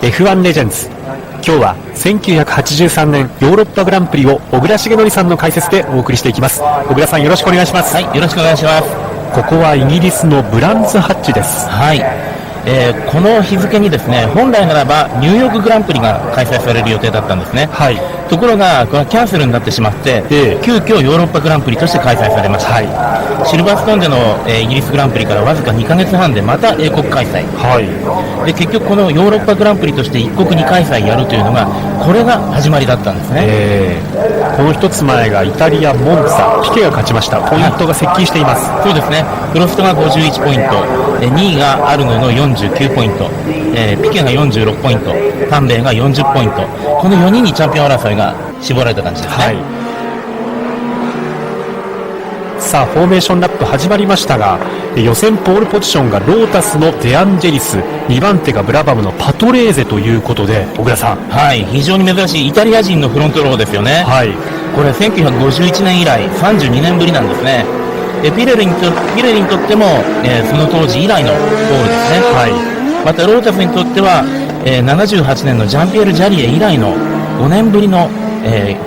F1 レジェンズ。今日は1983年ヨーロッパグランプリを小倉重則さんの解説でお送りしていきます。小倉さんよろしくお願いします。はい、よろしくお願いします。ここはイギリスのブランズハッチです。はい、この日付にですね、本来ならばニューヨークグランプリが開催される予定だったんですね。はい。ところがこれはキャンセルになってしまって、急遽ヨーロッパグランプリとして開催されました。はい、シルバーストーンでの、イギリスグランプリからわずか2ヶ月半でまた英国開催。はい。で結局このヨーロッパグランプリとして1国2開催やるというのがこれが始まりだったんですね。この一つ前がイタリアモンツァ、ピケが勝ちました。ポイントが接近しています。そうですね。プロストが51ポイント、2位がアルヌの49ポイント、ピケが46ポイント、タンベイが40ポイント。この4人にチャンピオン争いが絞られた感じですね。はい。さあフォーメーションラップ始まりましたが、予選ポールポジションがロータスのデアンジェリス、2番手がブラバムのパトレーゼということで、小倉さん、はい、非常に珍しいイタリア人のフロントローですよね。はい、これ1951年以来32年ぶりなんですね。ピレリにとっても、その当時以来のポールですね。はい、またロータスにとっては、78年のジャンピエール・ジャリエ以来の5年ぶりの、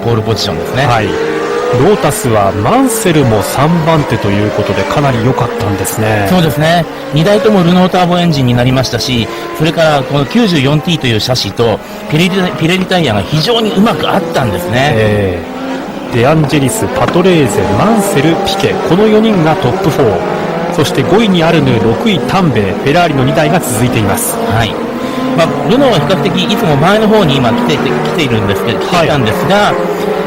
ポールポジションですね。はい、ロータスはマンセルも3番手ということでかなり良かったんですね。そうですね。2台ともルノーターボエンジンになりましたし、それからこの 94T というシャシとピレリタイヤが非常にうまく合ったんですね。デアンジェリス、パトレーゼ、マンセル、ピケ、この4人がトップ4、そして5位にアルヌ、6位タンベイ、フェラーリの2台が続いています。はい、ルノーは比較的いつも前の方に今来ているんですけど、来てたんですが、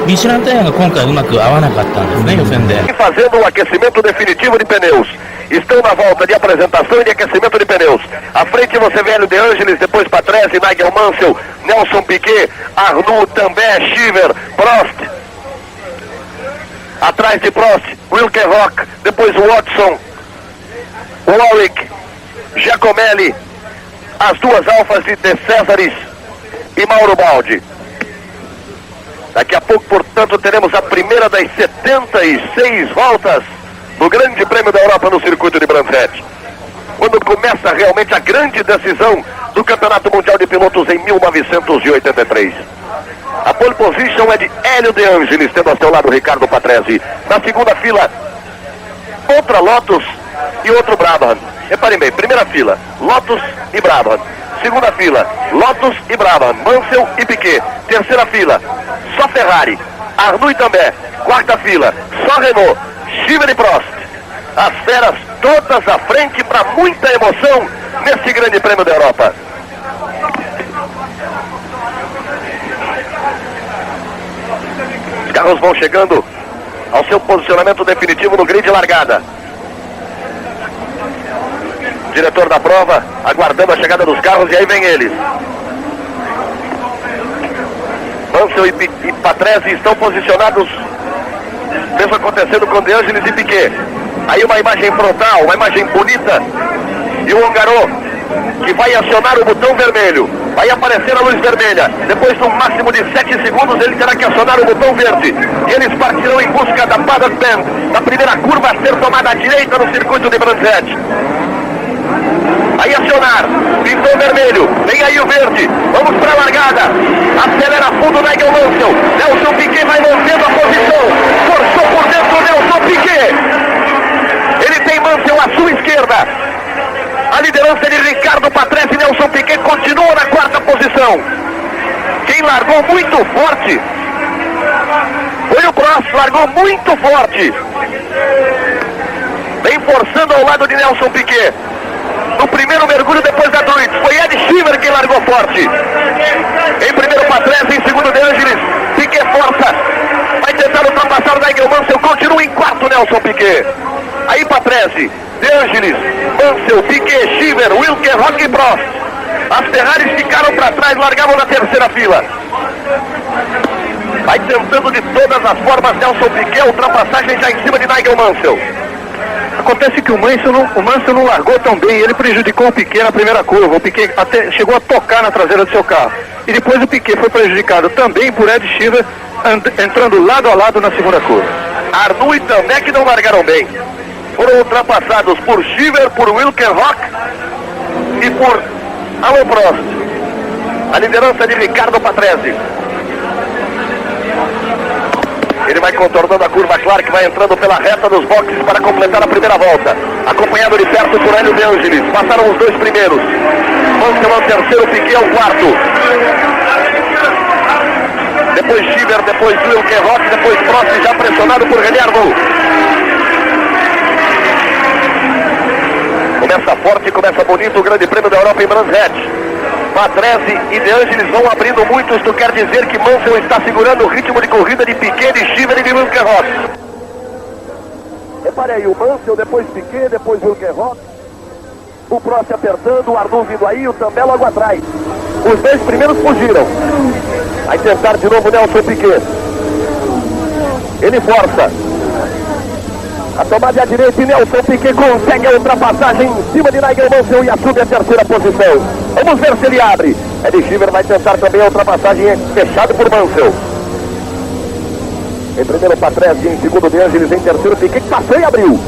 ミシュランタイヤが今回うまく合わなかったんですね、予選で。Fazendo o aquecimento definitivo de pneus. Estão na volta de apresentação e de aquecimento de pneus. À frente você vê Hélio De Angelis, depois Patrese, Nigel Mansell, Nelson Piquet, Arnoux, Tambay, Shiver, Prost. Atrás de Prost, Wilken Rock, depois Watson, Warwick, Giacomelli, as duas Alfas de Césares e Mauro Baldi. Daqui a pouco, portanto, teremos a primeira das 76 voltas do Grande Prêmio da Europa no circuito de Brands, quando começa realmente a grande decisão do Campeonato Mundial de Pilotos em 1983. A pole position é de Hélio De Angelis, tendo ao seu lado Ricardo Patrese. Na segunda fila, outra Lotus e outro Brabham. Reparem bem, primeira fila, Lotus e Brabham. Segunda fila, Lotus e Brabham, Mansell e Piquet. Terceira fila, só Ferrari, Arnoux e Tambay. Quarta fila, só Renault, Shiver e Prost. As feras todas à frente para muita emoção nesse Grande Prêmio da Europa. Os carros vão chegando ao seu posicionamento definitivo no grid de largada. Diretor da prova aguardando a chegada dos carros, e aí vem eles. Mansell e Patrese estão posicionados, mesmo acontecendo com De Angelis e Piquet. Aí uma imagem frontal, uma imagem bonita, e o Hungarô que vai acionar o botão vermelho. Vai aparecer a luz vermelha. Depois de um máximo de 7 segundos ele terá que acionar o botão verde. E eles partirão em busca da Paddock Bend, da primeira curva a ser tomada à direita no circuito de Brands Hatch. Aí acionar, pintou vermelho, vem aí o verde, vamos para a largada, acelera fundo Nigel Mansell, Nelson Piquet vai mantendo a posição, forçou por dentro Nelson Piquet, ele tem Mansell à sua esquerda, a liderança de Ricardo Patrese e Nelson Piquet continua na quarta posição. Quem largou muito forte foi o Prost, largou muito forte, vem forçando ao lado de Nelson Piquet. No primeiro mergulho depois da Druid, foi Ed Shiver quem largou forte. Em primeiro Patrese, em segundo De Angelis, Piquet força, vai tentar ultrapassar o Nigel Mansell, continua em quarto Nelson Piquet. Aí Patrese, De Angelis, Mansell, Piquet, Shiver, Wilken, Rock e Prost. As Ferraris ficaram para trás, largavam na terceira fila. Vai tentando de todas as formas Nelson Piquet, ultrapassagem já em cima de Nigel Mansell. Acontece que o Mansell não largou tão bem, ele prejudicou o Piquet na primeira curva. O Piquet até chegou a tocar na traseira do seu carro. E depois o Piquet foi prejudicado também por Ed Shiver, entrando lado a lado na segunda curva. Arnoux e Tambay que não largaram bem. Foram ultrapassados por Shiver, por Wilken Rock e por Alain Prost. A liderança de Ricardo Patrese. Ele vai contornando a curva Clark, vai entrando pela reta dos boxes para completar a primeira volta. Acompanhado de perto por Hélio De Angelis. Passaram os dois primeiros. Mansell é o terceiro, Piquet é o quarto. Depois Schieber, depois Wilke Rock, depois Prost, já pressionado por René Arnoux. Começa forte, começa bonito o Grande Prêmio da Europa em Brands Hatch. Patrese e De Angelis vão abrindo muito, isto quer dizer que Mansell está segurando o ritmo de corrida de Piquet, de Schieber e de Wilke Rock. Repare aí, o Mansell, depois Piquet, depois Wilke Rock. O Prost apertando, o Arnoux vindo aí, o També logo atrás. Os 10 primeiros fugiram. Vai tentar de novo Nelson Piquet. Ele força. A tomada à direita e Nelson Piquet consegue a ultrapassagem em cima de Nigel Mansell e assume a terceira posição. Vamos ver se ele abre. Eddie Schieber vai tentar também a ultrapassagem, fechado por Mansell. Em primeiro Patrese, em segundo De Angelis, em terceiro Piquet, que passou e abriu.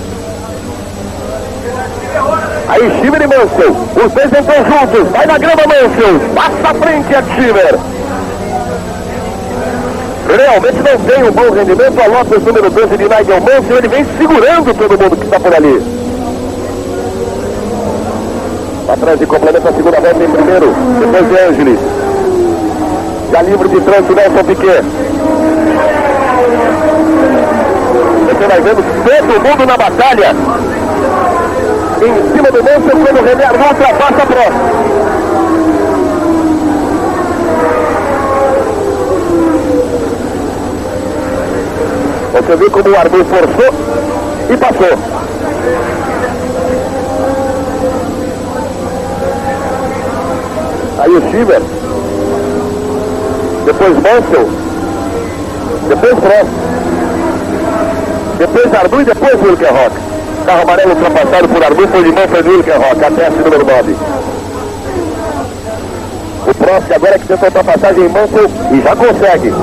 Aí Schieber e Mansell, os dois entram juntos, vai na grama Mansell, passa à frente a Schieber. Realmente não tem um bom rendimento, a Lotus número 12 de Nigel Mansell, ele vem segurando todo mundo que está por ali. Patrese complementa a segunda volta em primeiro, depois De Angelis. Já livre de trânsito Nelson Piquet. Você vai vendo todo mundo na batalha. Em cima do Mansell, quando o René Arnoux ultrapassa a Prost. Você viu como o Arnoux forçou e passou. Aí o Schieber. Depois Mansell. Depois Prost. Depois Arnoux e depois Wilke Rock. Carro amarelo ultrapassado por Arnoux, foi de Mansell e Wilke Rock, até a número 9. O Prost agora que tenta a ultrapassagem em Mansell e já consegue.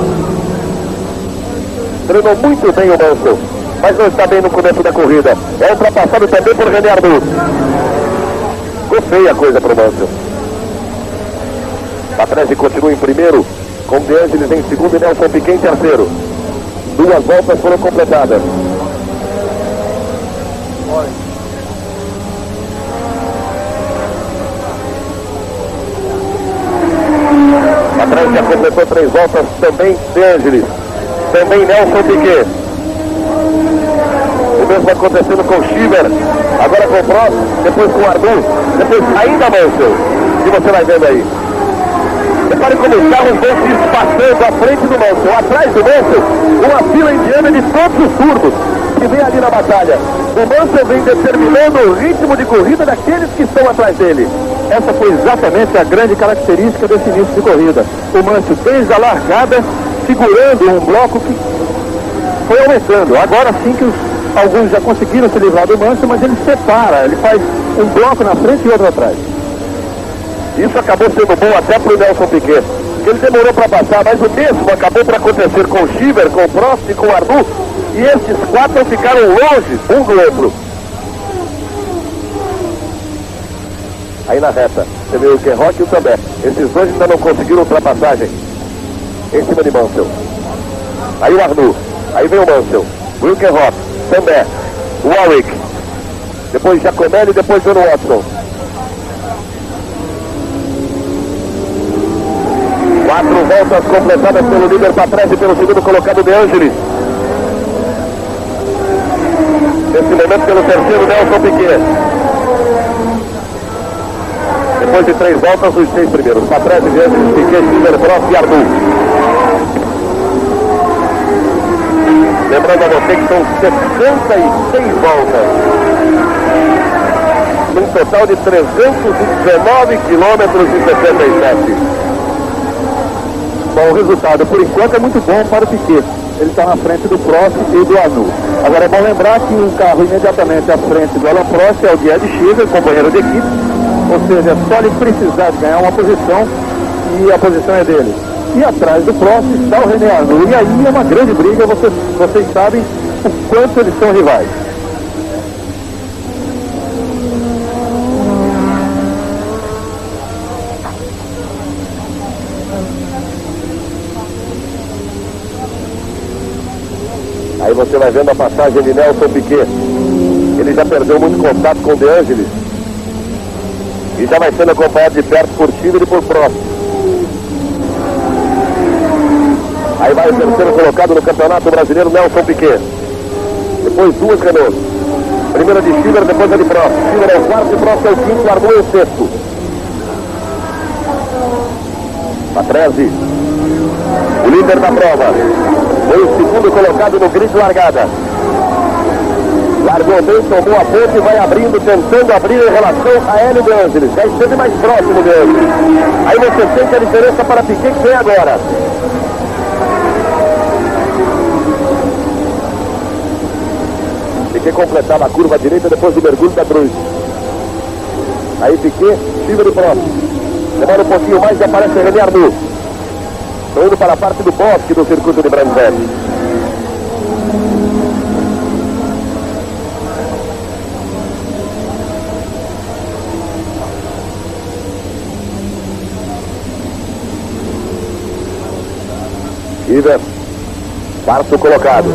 Treinou muito bem o Mansell, mas não está bem no começo da corrida. É ultrapassado também por René Arnoux. Ficou feia a coisa para o Mansell. Patrese continua em primeiro, com De Angelis em segundo e Nelson Piquet em terceiro. 2 voltas foram completadas. Patrese já completou 3 voltas, também De Angelis. Também Nelson Piquet. O mesmo acontecendo com Schieber. Agora com o Prost, depois com o Arnoux, depois ainda Mansell. E você vai vendo aí. Repare como os carros vão se espaçando à frente do Mansell. Atrás do Mansell, uma fila indiana de todos os turbos que vem ali na batalha. O Mansell vem determinando o ritmo de corrida daqueles que estão atrás dele. Essa foi exatamente a grande característica desse início de corrida. O Mansell desde a largada, segurando um bloco que foi aumentando. Agora sim que alguns já conseguiram se livrar do Mansell, mas ele separa, ele faz um bloco na frente e outro atrás. Isso acabou sendo bom até para o Nelson Piquet, que ele demorou para passar, mas o mesmo acabou para acontecer com o Schieber, com o Prost e com o Arnoux, e esses 4 ficaram longe um do outro. Aí na reta, você vê o Wilke Rock e o També. Esses dois ainda não conseguiram ultrapassagem em cima de Mansell. Aí o Arnoux, aí vem o Mansell, Wilke Rock, També, Warwick, depois Giacomelli e depois John Watson. 4 voltas completadas pelo líder Patrese e pelo segundo colocado De Angelis. Nesse momento pelo terceiro Nelson Piquet. Depois de 3 voltas, os 6 primeiros. Patrese, De Angelis, Piquet, Schieber, Prost e Arnoux. Lembrando a você que são 66 voltas. Num total de 319 quilômetros e 67. Bom, o resultado, por enquanto, é muito bom para o Piquet. Ele está na frente do Prost e do Arnoux. Agora é bom lembrar que o carro imediatamente à frente do Alain Prost é o de Ed Schieber, companheiro de equipe. Ou seja, é só ele precisar de ganhar uma posição e a posição é dele. E atrás do Prost está o René Arnoux. E aí é uma grande briga, vocês sabem o quanto eles são rivais. Aí você vai vendo a passagem de Nelson Piquet. Ele já perdeu muito contato com De Angelis. E já vai sendo acompanhado de perto por Schiller e por Prost. Aí vai o terceiro colocado no Campeonato Brasileiro, Nelson Piquet. Depois duas Renault. Primeira de Schiller, depois a de Prost. Schiller é o quarto e Prost é o quinto, Arnoux é o sexto. Patrese, o líder da prova. Foi o segundo colocado no grid de largada. Largou bem, tomou a ponta e vai abrindo, tentando abrir em relação a Hélio De Angelis. Já esteve mais próximo de Angelis. Aí você sente a diferença para Piquet que vem agora. Piquet completava a curva direita depois do mergulho da Druz. Aí Piquet, Schiller e Prost. Demora um pouquinho mais e aparece René Arnoux. Estão indo para a parte do bosque do circuito de Brandt. Schiller, quarto colocado.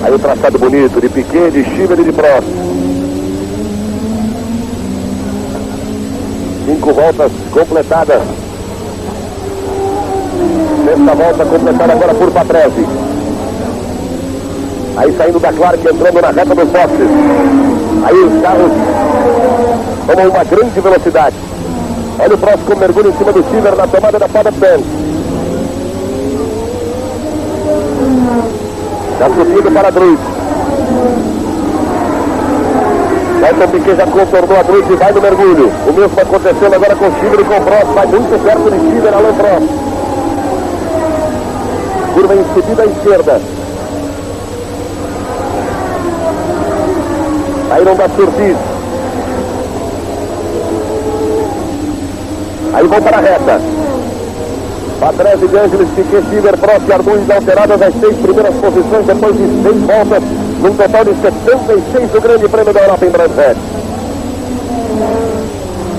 Aí o traçado bonito de Piquet, de Schiller e de Prost. 5 voltas completadas. Sexta volta completada agora por Patrese. Aí saindo da Clark, entrando na reta dos boxes. Aí os carros tomam uma grande velocidade. Olha o Prost com mergulho em cima do Schiller na tomada da Paddock Bend. Já subindo para a Druz. Nelson Piquet já contornou a Druz e vai no mergulho. O mesmo acontecendo agora com Schiller e com Prost. Vai muito perto de Schiller, Alain Prost. Curva em subida à esquerda. Saíram da Surtis. Aí vão para a reta. Patrese, De Angelis, Piquet, Schiller, Prost e Arnoux alteradas as 6 primeiras posições depois de 6 voltas, num total de 76 do Grande Prêmio da Europa em Brandt.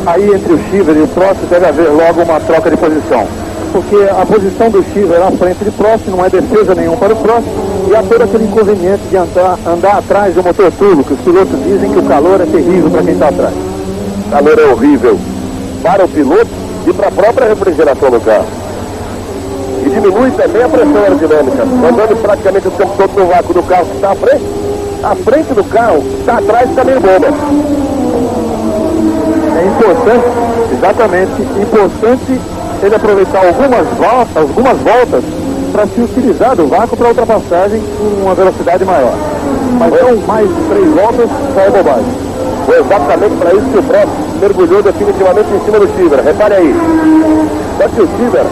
Aí entre o Schiller e o Prost deve haver logo uma troca de posição. Porque a posição do Schiller à frente de Prost não é defesa nenhuma para o Prost e há todo aquele inconveniente de andar atrás do motor turbo, que os pilotos dizem que o calor é terrível para quem está atrás. O calor é horrível para o piloto e para a própria refrigeração do carro. E diminui também a pressão aerodinâmica. Andando praticamente o tempo todo no vácuo do carro que está à frente do carro, está atrás, está meio bomba. É importante, exatamente, importante ele aproveitar algumas voltas para se utilizar do vácuo para ultrapassagem com uma velocidade maior. Mas não mais de 3 voltas, já é bobagem. Foi exatamente para isso que o Prost mergulhou definitivamente em cima do Schiller. Repare aí. Só que o Schiller,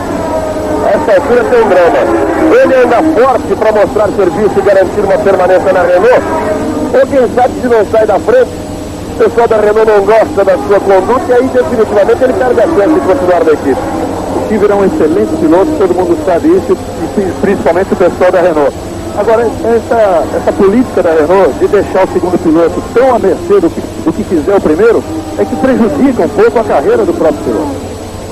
a essa altura, tem um drama. Ele anda forte para mostrar serviço e garantir uma permanência na Renault. Ou quem sabe se não sai da frente, o pessoal da Renault não gosta da sua conduta e aí definitivamente ele perde a chance de continuar na equipe. O Schiller é um excelente piloto, todo mundo sabe isso, e principalmente o pessoal da Renault. Agora, essa política da Renault de deixar o segundo piloto tão à mercê do que quiser o primeiro, é que prejudica um pouco a carreira do próprio piloto.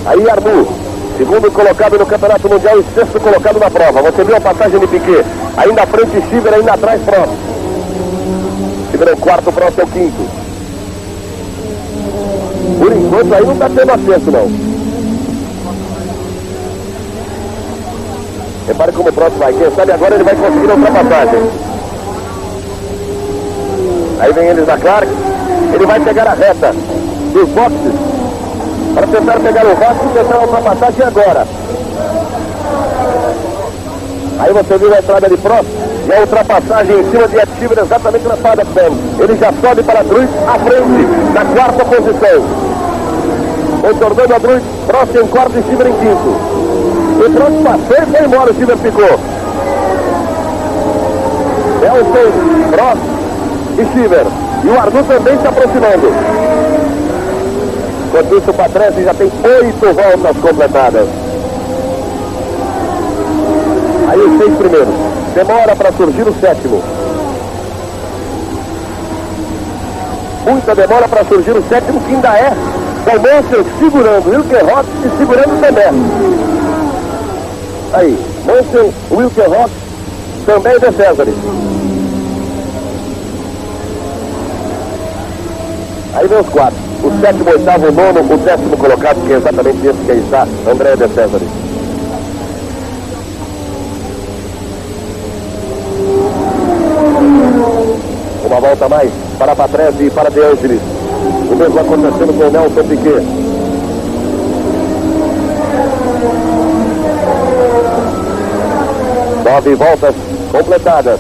Aí Arnoux, segundo colocado no Campeonato Mundial e sexto colocado na prova. Você viu a passagem de Piquet. Ainda à frente Schiller, ainda atrás Prost. Schiller é o quarto, Prost é o quinto. Por enquanto aí não está tendo acesso não. Repare como o Prost vai. Quem sabe agora ele vai conseguir a ultrapassagem. Aí vem eles da Clark. Ele vai pegar a reta dos boxes para tentar pegar o vácuo e tentar a ultrapassagem agora. Aí você viu a entrada de Prost e a ultrapassagem em cima de Schiller exatamente na Paddock Bend. Ele já sobe para a Druz à frente, na quarta posição. Contornando a Druz, Prost em quarto e Schiller em quinto. O Prost passou e foi embora, o Schiller ficou. Nelson, Prost e Schiller. E o Arnoux também se aproximando. Enquanto isso, o Patrese já tem 8 voltas completadas. Aí os 6 primeiros. Demora para surgir o sétimo. Muita demora para surgir o sétimo, que ainda é o Mansell segurando, Wilke Rock e segurando também. Aí, Mansell, Wilke Rock também De Césares. Aí vem os 4. O 7º, 8º, o 9º, o 10º colocado, que é exatamente esse que aí está, André De Césares. Uma volta a mais para Patrese e para De Angelis. O mesmo acontecendo com o Nelson Piquet. Nove voltas completadas.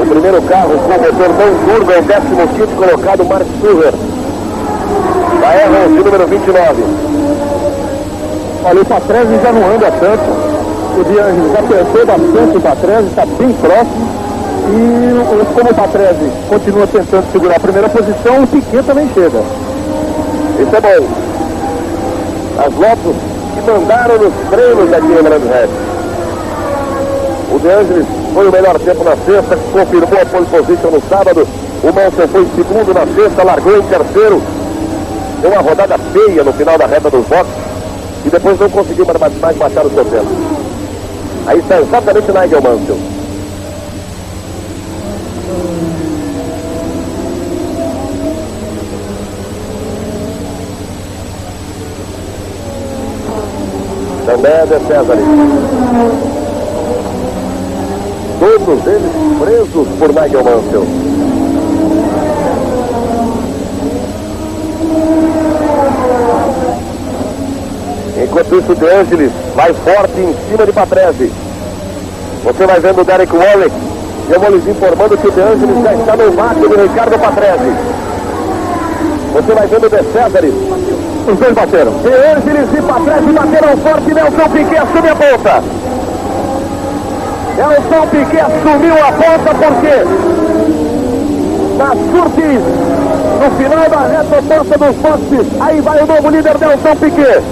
O primeiro carro com motor não turbo é o 15º colocado, Mark Suher, da R11, número 29. Olha, o Patrese já não anda tanto. O De Angelis apertou bastante o Patrese, está bem próximo. E como o Patrese continua tentando segurar a primeira posição, o Piquet também chega. Isso é bom. As Lotus que mandaram nos treinos aqui em Brands Hatch. O De Angelis foi o melhor tempo na sexta, confirmou a pole position no sábado. O Mansell foi segundo na sexta, largou em terceiro. Deu uma rodada feia no final da reta dos boxes e depois não conseguiu mais baixar o seu tempo. Aí está exatamente Nigel Mansell. Também é De Césares. Todos eles presos por Nigel Mansell. Enquanto isso, De Angelis vai forte em cima de Patrese. Você vai vendo o Derek Warwick. E eu vou lhes informando que o De Angelis já está no máquina do Ricardo Patrese. Você vai vendo De Césares. Os dois bateram. De Angelis e Patrese bateram forte. Nelson Piquet assume a ponta. Nelson Piquet assumiu a ponta porque na Surtees, no final da reta oposta dos boxes, aí vai o novo líder Nelson Piquet.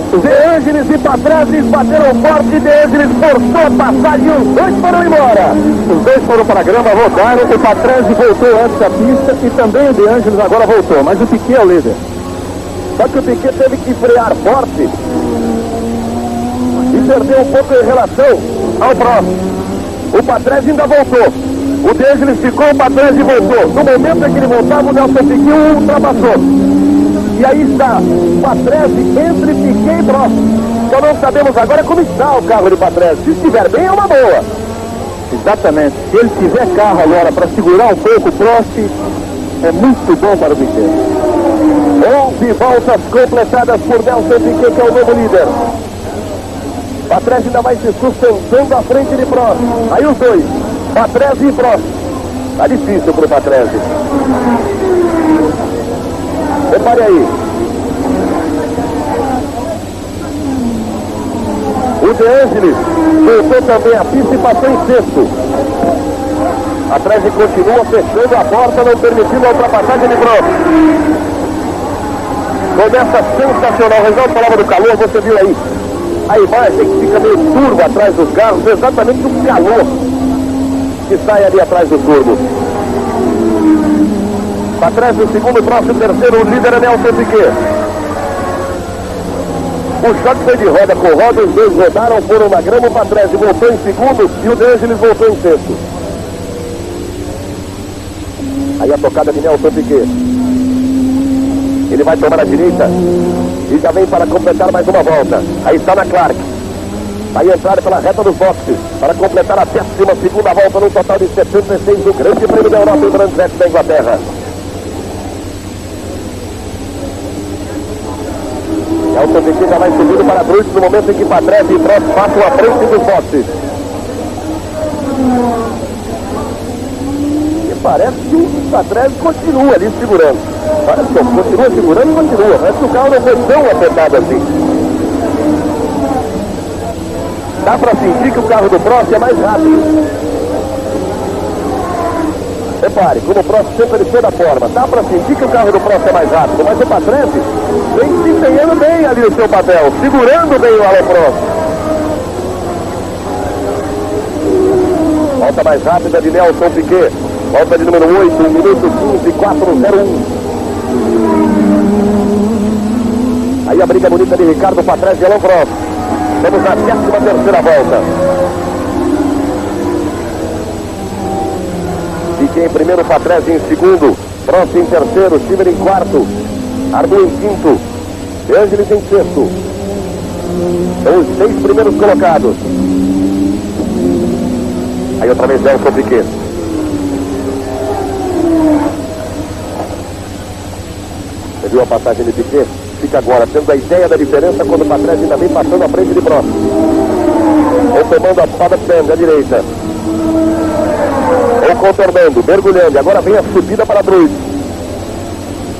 De Angelis e Patrese bateram forte. De Angelis forçou a passagem e os dois foram embora. Os dois foram para a grama, rodaram. O Patrese voltou antes da pista e também o De Angelis agora voltou. Mas o Piquet é o líder. Só que o Piquet teve que frear forte e perdeu um pouco em relação ao próximo. O Patrese ainda voltou. O De Angelis ficou, o Patrese voltou. No momento em que ele voltava, o Nelson Piquet o ultrapassou. E aí está Patrese entre Piquet e Prost. Só não sabemos agora como está o carro de Patrese. Se estiver bem, é uma boa. Exatamente. Se ele tiver carro agora para segurar um pouco o Prost, é muito bom para o Piquet. 11 voltas completadas por Nelson Piquet, que é o novo líder. Patrese ainda vai se sustentando à frente de Prost. Aí os dois, Patrese e Prost. Tá difícil pro Patrese. Repare aí. O De Angelis voltou também a pista e passou em sexto. Patrese continua fechando a porta, não permitindo a ultrapassagem de Prost. Começa sensacional. Resolve falava do calor, você viu aí a imagem que fica meio turbo atrás dos carros, exatamente o calor que sai ali atrás do turbo. Patrese o segundo, Prost o terceiro, o líder é Nelson Piquet. O choque foi de roda com roda, os dois rodaram, foram na grama, o Patrese voltou em segundo e o De Angelis voltou em sexto. Aí a tocada de Nelson Piquet. Ele vai tomar a direita e já vem para completar mais uma volta. Aí está na Clark. Vai entrar pela reta dos boxes para completar a 12ª volta no total de 76 do Grande Prêmio da Europa em Brands Hatch da Inglaterra. Nelson Piquet já vai subindo para Brusque no momento em que Patrese e Prost passam à frente dos boxes. E parece que o Patrese continua ali segurando. Parece que continua segurando e continua. Parece que o carro não foi tão apertado assim. Dá para sentir que o carro do Prost é mais rápido. Repare, como o Prost sempre de toda forma. Dá para sentir que o carro do Prost é mais rápido, mas o Patrese vem se empenhando bem ali no seu papel, segurando bem o Alain Prost. Volta mais rápida de Nelson Piquet. Volta de número 8, 1 minuto 15, 4:01. Aí a briga bonita de Ricardo Patrese e Alain Prost. Vamos à 13ª volta. Piquet em primeiro, Patrese em segundo, Prost em terceiro, Schiffer em quarto, Arnoux em quinto, De Angelis em sexto. São os 6 primeiros colocados. Aí outra vez Nelson Piquet. Você viu a passagem de Piquet? Fica agora tendo a ideia da diferença quando o Patrese ainda vem passando à frente de Prost. Ou tomando a espada à direita. Ou contornando, mergulhando. Agora vem a subida para Druid.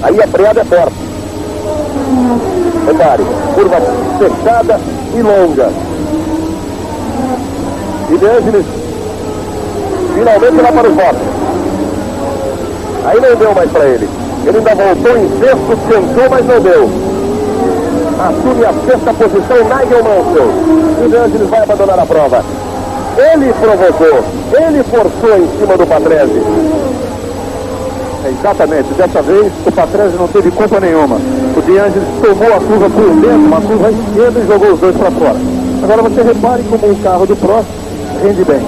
Aí a freada é forte. Repare, curva fechada e longa. E De Angelis finalmente lá para os boxes. Aí não deu mais para ele. Ele ainda voltou em sexto, tentou, mas não deu. Assume a 6ª posição Nigel Mansell. E De Angelis vai abandonar a prova. Ele provocou, ele forçou em cima do Patrese. Exatamente, dessa vez o Patrese não teve culpa nenhuma. O De Angelis tomou a curva por dentro, uma curva esquerda, e jogou os dois para fora. Agora você repare como o carro do Prost rende bem.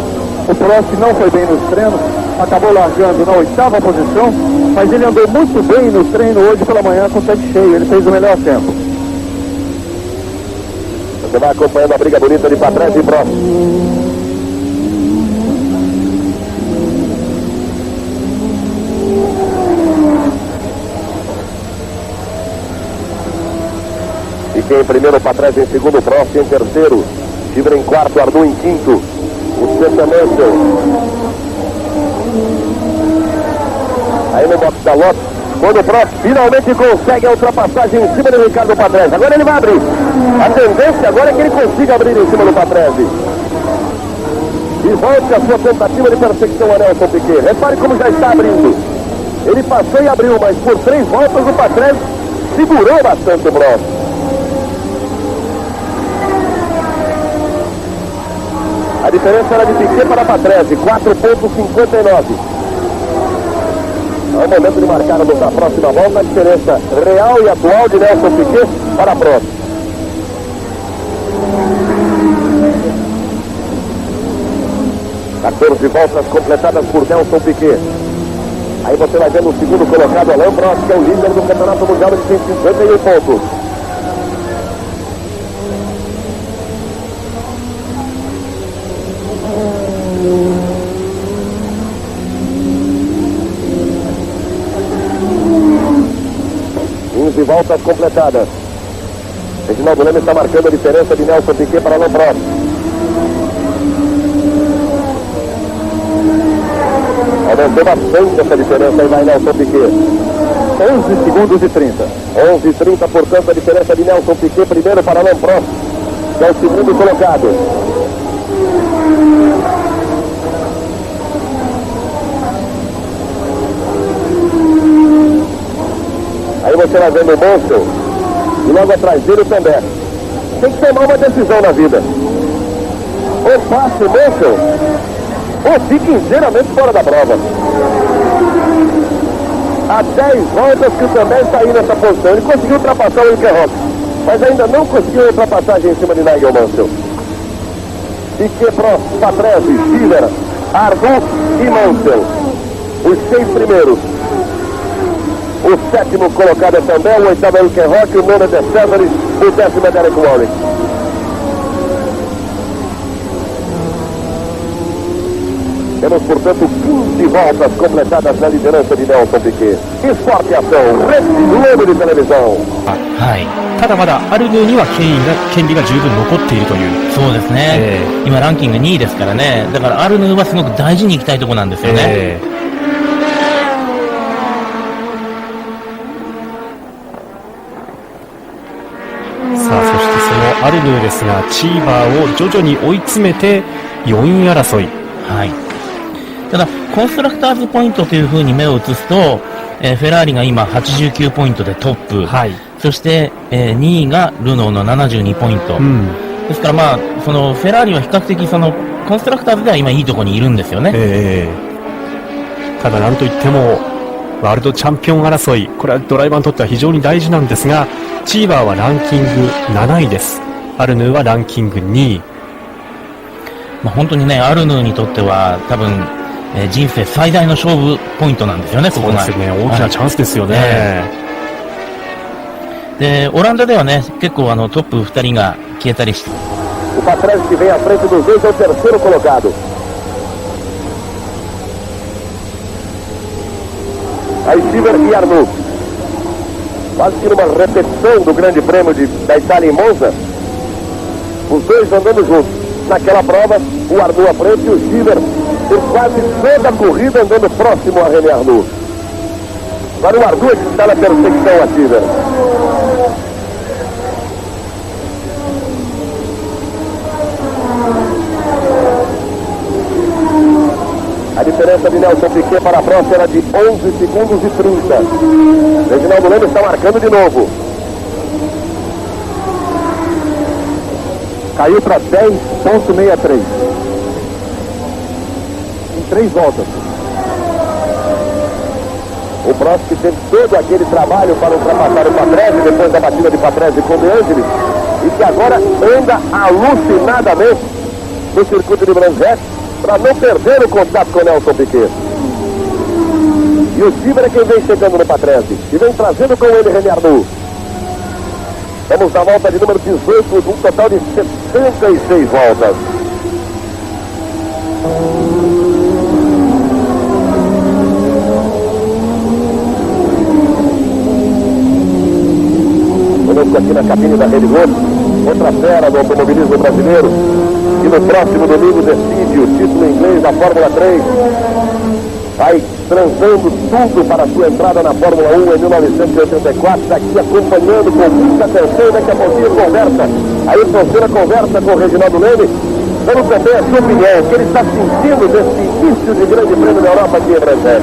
O Prost não foi bem nos treinos, acabou largando na 8ª posição, mas ele andou muito bem no treino hoje pela manhã com o tanque cheio, ele fez o melhor tempo. Você vai acompanhando a briga bonita de Patrese e Prost. Piquet em primeiro, Patrese em segundo, Prost em terceiro, Schiffer em quarto, Arnoux em quinto, o sexto Mansell. Aí no box da Lotus, quando o Prost finalmente consegue a ultrapassagem em cima do Ricardo Patrese. Agora ele vai abrir. A tendência agora é que ele consiga abrir em cima do Patrese. E volte a sua tentativa de perseguição a Nelson Piquet. Repare como já está abrindo. Ele passou e abriu, mas por 3 voltas o Patrese segurou bastante o Prost. A diferença era de Piquet para Patrese, 4,59. É o momento de marcar a próxima volta a diferença real e atual de Nelson Piquet para Prost. De voltas completadas por Nelson Piquet. Aí você vai vendo o segundo colocado, Alain Prost, que é o líder do Campeonato Mundial de 151 pontos. Voltas completadas. Reginaldo Leme está marcando a diferença de Nelson Piquet para Alain Prost. Aumentou bastante essa diferença aí, vai Nelson Piquet. 11 segundos e 30. 11 e 30, portanto, a diferença de Nelson Piquet, primeiro para Alain Prost, que é o segundo colocado. Aí você vai vendo o Mansell e logo atrás dele o Também. Tem que tomar uma decisão na vida. Ou passa o Mansell, ou fica inteiramente fora da prova. Há 10 voltas que o Também está aí nessa posição. Ele conseguiu ultrapassar o Hülkenberg, mas ainda não conseguiu ultrapassagem em cima de Nigel Mansell. Piquet, Prost, Patrese, Schiffer, Arnoux e Mansell. Os 6 primeiros. O 7º colocado é Também, o 8º é Hülkenberg, o 9º é De Cesaris, o 10º é Derek Warwick. Temos, portanto, 15 voltas completadas na liderança de Nelson Piquet. Esporte e ação, Rede Globo de televisão. はい。ただまだアルヌーには権利が十分残っているという。そうですね。今ランキング2位ですからね。だからアルヌーはすごく大事に行きたいところなんですよね。さあ、そしてそのアルヌーですが、チーバーを徐々に追い詰めて4位争い。はい。ただ、コンストラクターズポイントという風に目を移すと、フェラーリが今89ポイントでトップ。はい。そして、2位がルノーの72ポイント。ですからまあ、そのフェラーリは比較的そのコンストラクターズでは今いいところにいるんですよね。ただなんといっても、ワールドチャンピオン争い、これはドライバーにとっては非常に大事なんですが、チーバーはランキング7位です。アルヌーはランキング2位。本当にね、アルヌーにとっては多分、人生最大の勝負ポイントなんですよね、ここが。そうですよね、大きなチャンスですよね。で、オランダではね、結構トップ2人が消えたりして。O Patrese que vem à frente dos dois é o terceiro colocado. Aí Stiver e Arnoux. Quase que numa repetição do grande prêmio da Itália em Monza. Os dois andando juntos. Naquela prova, o Arnoux à frente e o Stiver por quase toda a corrida andando próximo a René Arnoux. Agora o Arnoux é que está na perseguição a Stiver. A diferença de Nelson Piquet para a próxima era de 11 segundos e 30. Reginaldo Leme está marcando de novo. Caiu para 10,63. Em 3 voltas. O Prost que teve todo aquele trabalho para ultrapassar o Patrese depois da batida de Patrese com De Angelis e que agora anda alucinadamente no circuito de Brands Hatch para não perder o contato com o Nelson Piquet. E o Stiver é quem vem chegando no Patrese e vem trazendo com ele René Arnoux. Estamos na volta de número 18, um total de 76 voltas. Conosco aqui na cabine da Rede Globo, outra fera do automobilismo brasileiro, que no próximo domingo decide o título inglês da Fórmula 3. Vai transando tudo para a sua entrada na Fórmula 1 em 1984, daqui acompanhando com muita atenção e daqui a pouquinho conversa. Aí Fonseca conversa com o Reginaldo Leme, dando também a sua opinião, o que ele está sentindo desse início de grande prêmio da Europa aqui em Brands.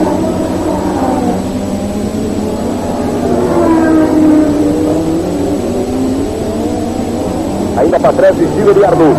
Ainda para trás, Stiver e Arnoux.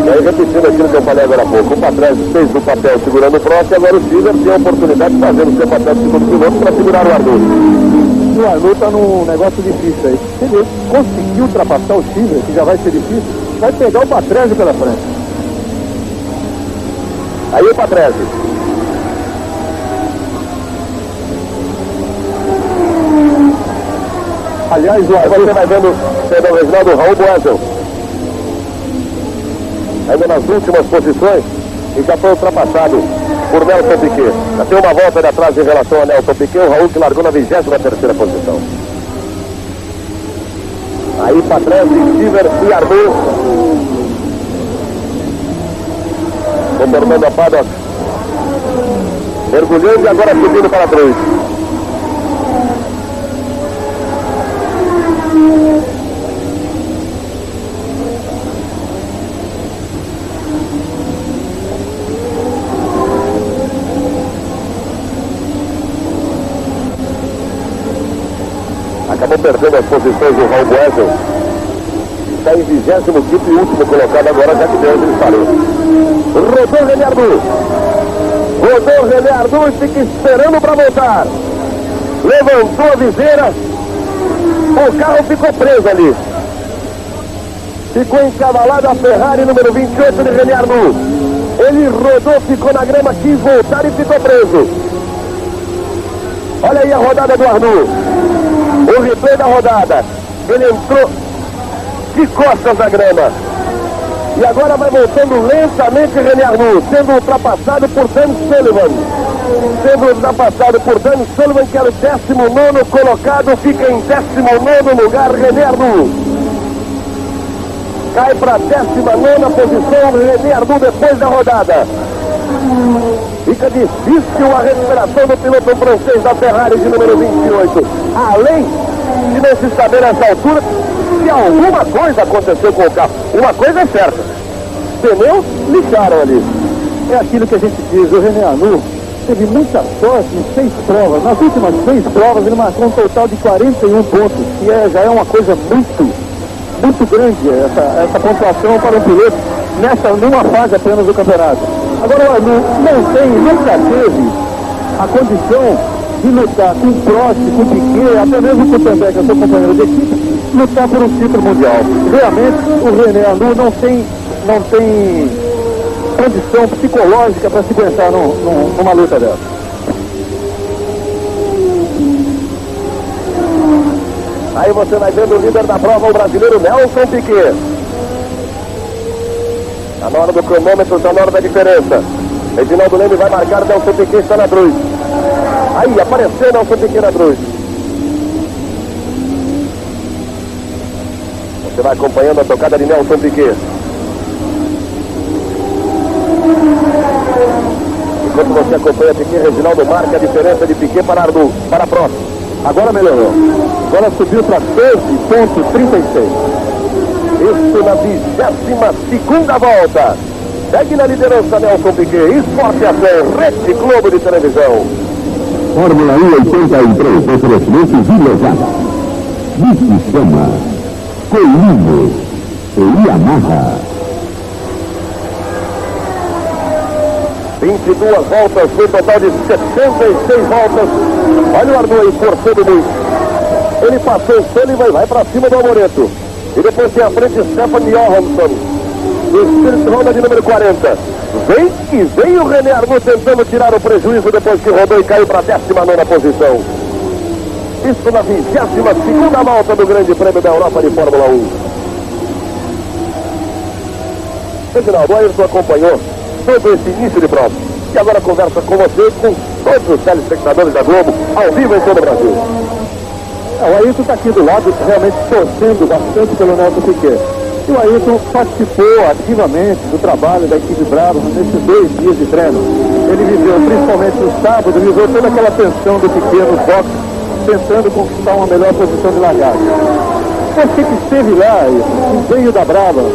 E aí, repetindo aquilo que eu falei agora há pouco, o Patrese fez o papel segurando o Prost e agora o Stiver tem a oportunidade de fazer o seu papel de segundo piloto para segurar o Arnoux. O Arnoux está num negócio difícil aí. Se ele conseguir ultrapassar o Stiver, que já vai ser difícil, vai pegar o Patrese pela frente. Aí o Patrese. Aliás, o Arnoux... Você vai vendo o Reginaldo Raul Boesel. Ainda nas últimas posições e já foi ultrapassado por Nelson Piquet. Já tem uma volta de atrás em relação a Nelson Piquet, o Raul que largou na 23ª posição. Aí Patrese, Stiver e Arnoux contornando a paddock, mergulhando e agora subindo para trás. Acabou perdendo as posições do Raul Boesel. Está em 25º e último colocado agora, já que Deus ele parou. Rodou René Arnoux. Rodou René Arnoux e fica esperando para voltar. Levantou a viseira. O carro ficou preso ali. Ficou encavalado a Ferrari número 28 de René Arnoux. Ele rodou, ficou na grama, quis voltar e ficou preso. Olha aí a rodada do Arnoux. O replay da rodada. Ele entrou de costas na grama. E agora vai voltando lentamente René Arnoux, sendo ultrapassado por Dan Sullivan. Sendo ultrapassado por Dan Sullivan, que era o 19º colocado, fica em 19º lugar René Arnoux. Cai para a 19ª posição René Arnoux depois da rodada. Fica difícil a recuperação do piloto francês da Ferrari de número 28. Além de não se saber nessa altura se alguma coisa aconteceu com o carro. Uma coisa é certa. Pneus lixaram ali. É aquilo que a gente diz, o René Arnoux teve muita sorte em 6 provas. Nas últimas 6 provas ele marcou um total de 41 pontos, que já é uma coisa muito grande essa pontuação para um piloto numa fase apenas do campeonato. Agora o Arnoux nunca teve a condição de lutar com o Prost, com o Piquet, até mesmo com o Tembec, que é seu companheiro de equipe, lutar por um título mundial. Realmente o René Arnoux não tem condição psicológica para se pensar numa luta dessa. Aí você vai vendo o líder da prova, o brasileiro Nelson Piquet. Está na hora do cronômetro, está na hora da diferença. Reginaldo Leme vai marcar, Nelson Piquet está na Druz. Aí, apareceu Nelson Piquet na Druz. Você vai acompanhando a tocada de Nelson Piquet. Enquanto você acompanha Piquet, Reginaldo marca a diferença de Piquet para Arnoux, para Prost. Agora melhorou. Agora subiu para 12,36. Isso na 22ª volta. Segue na liderança Nelson Piquet. Esporte Ação, Rede Globo de televisão. Fórmula 1 83, oferecimento de levada. Mitsuyama, Coelho e Yamaha. 22 voltas, no total de 76 voltas. Olha o Arnoux aí, forçando muito. Ele passou o Sullivan e vai para cima do Alboreto. E depois tem à frente Stefan Johansson. O Spirit Honda de número 40. Vem o René Arnoux tentando tirar o prejuízo depois que rodou e caiu para a 19ª posição. Isso na 22ª volta do Grande Prêmio da Europa de Fórmula 1. Reginaldo, o Ayrton acompanhou todo esse início de prova. E agora conversa com você, com todos os telespectadores da Globo, ao vivo em todo o Brasil. O Ayrton está aqui do lado, realmente torcendo bastante pelo Nelson Piquet. E o Ayrton participou ativamente do trabalho da equipe Brabham nesses 2 dias de treino. Ele viveu, principalmente no sábado, viveu toda aquela tensão do Piquet nos boxes, tentando conquistar uma melhor posição de largada. Você que esteve lá, e veio da Brabham,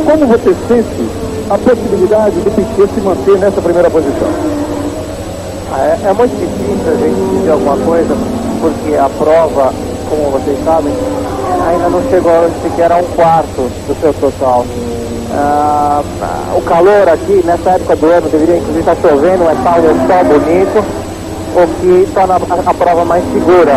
como você sente a possibilidade do Piquet se manter nessa primeira posição? É muito difícil a gente dizer alguma coisa, porque a prova, como vocês sabem, ainda não chegou sequer a 1/4 do seu total. O calor aqui, nessa época do ano, deveria inclusive estar chovendo, mas está um sol bonito, o que torna a prova mais segura.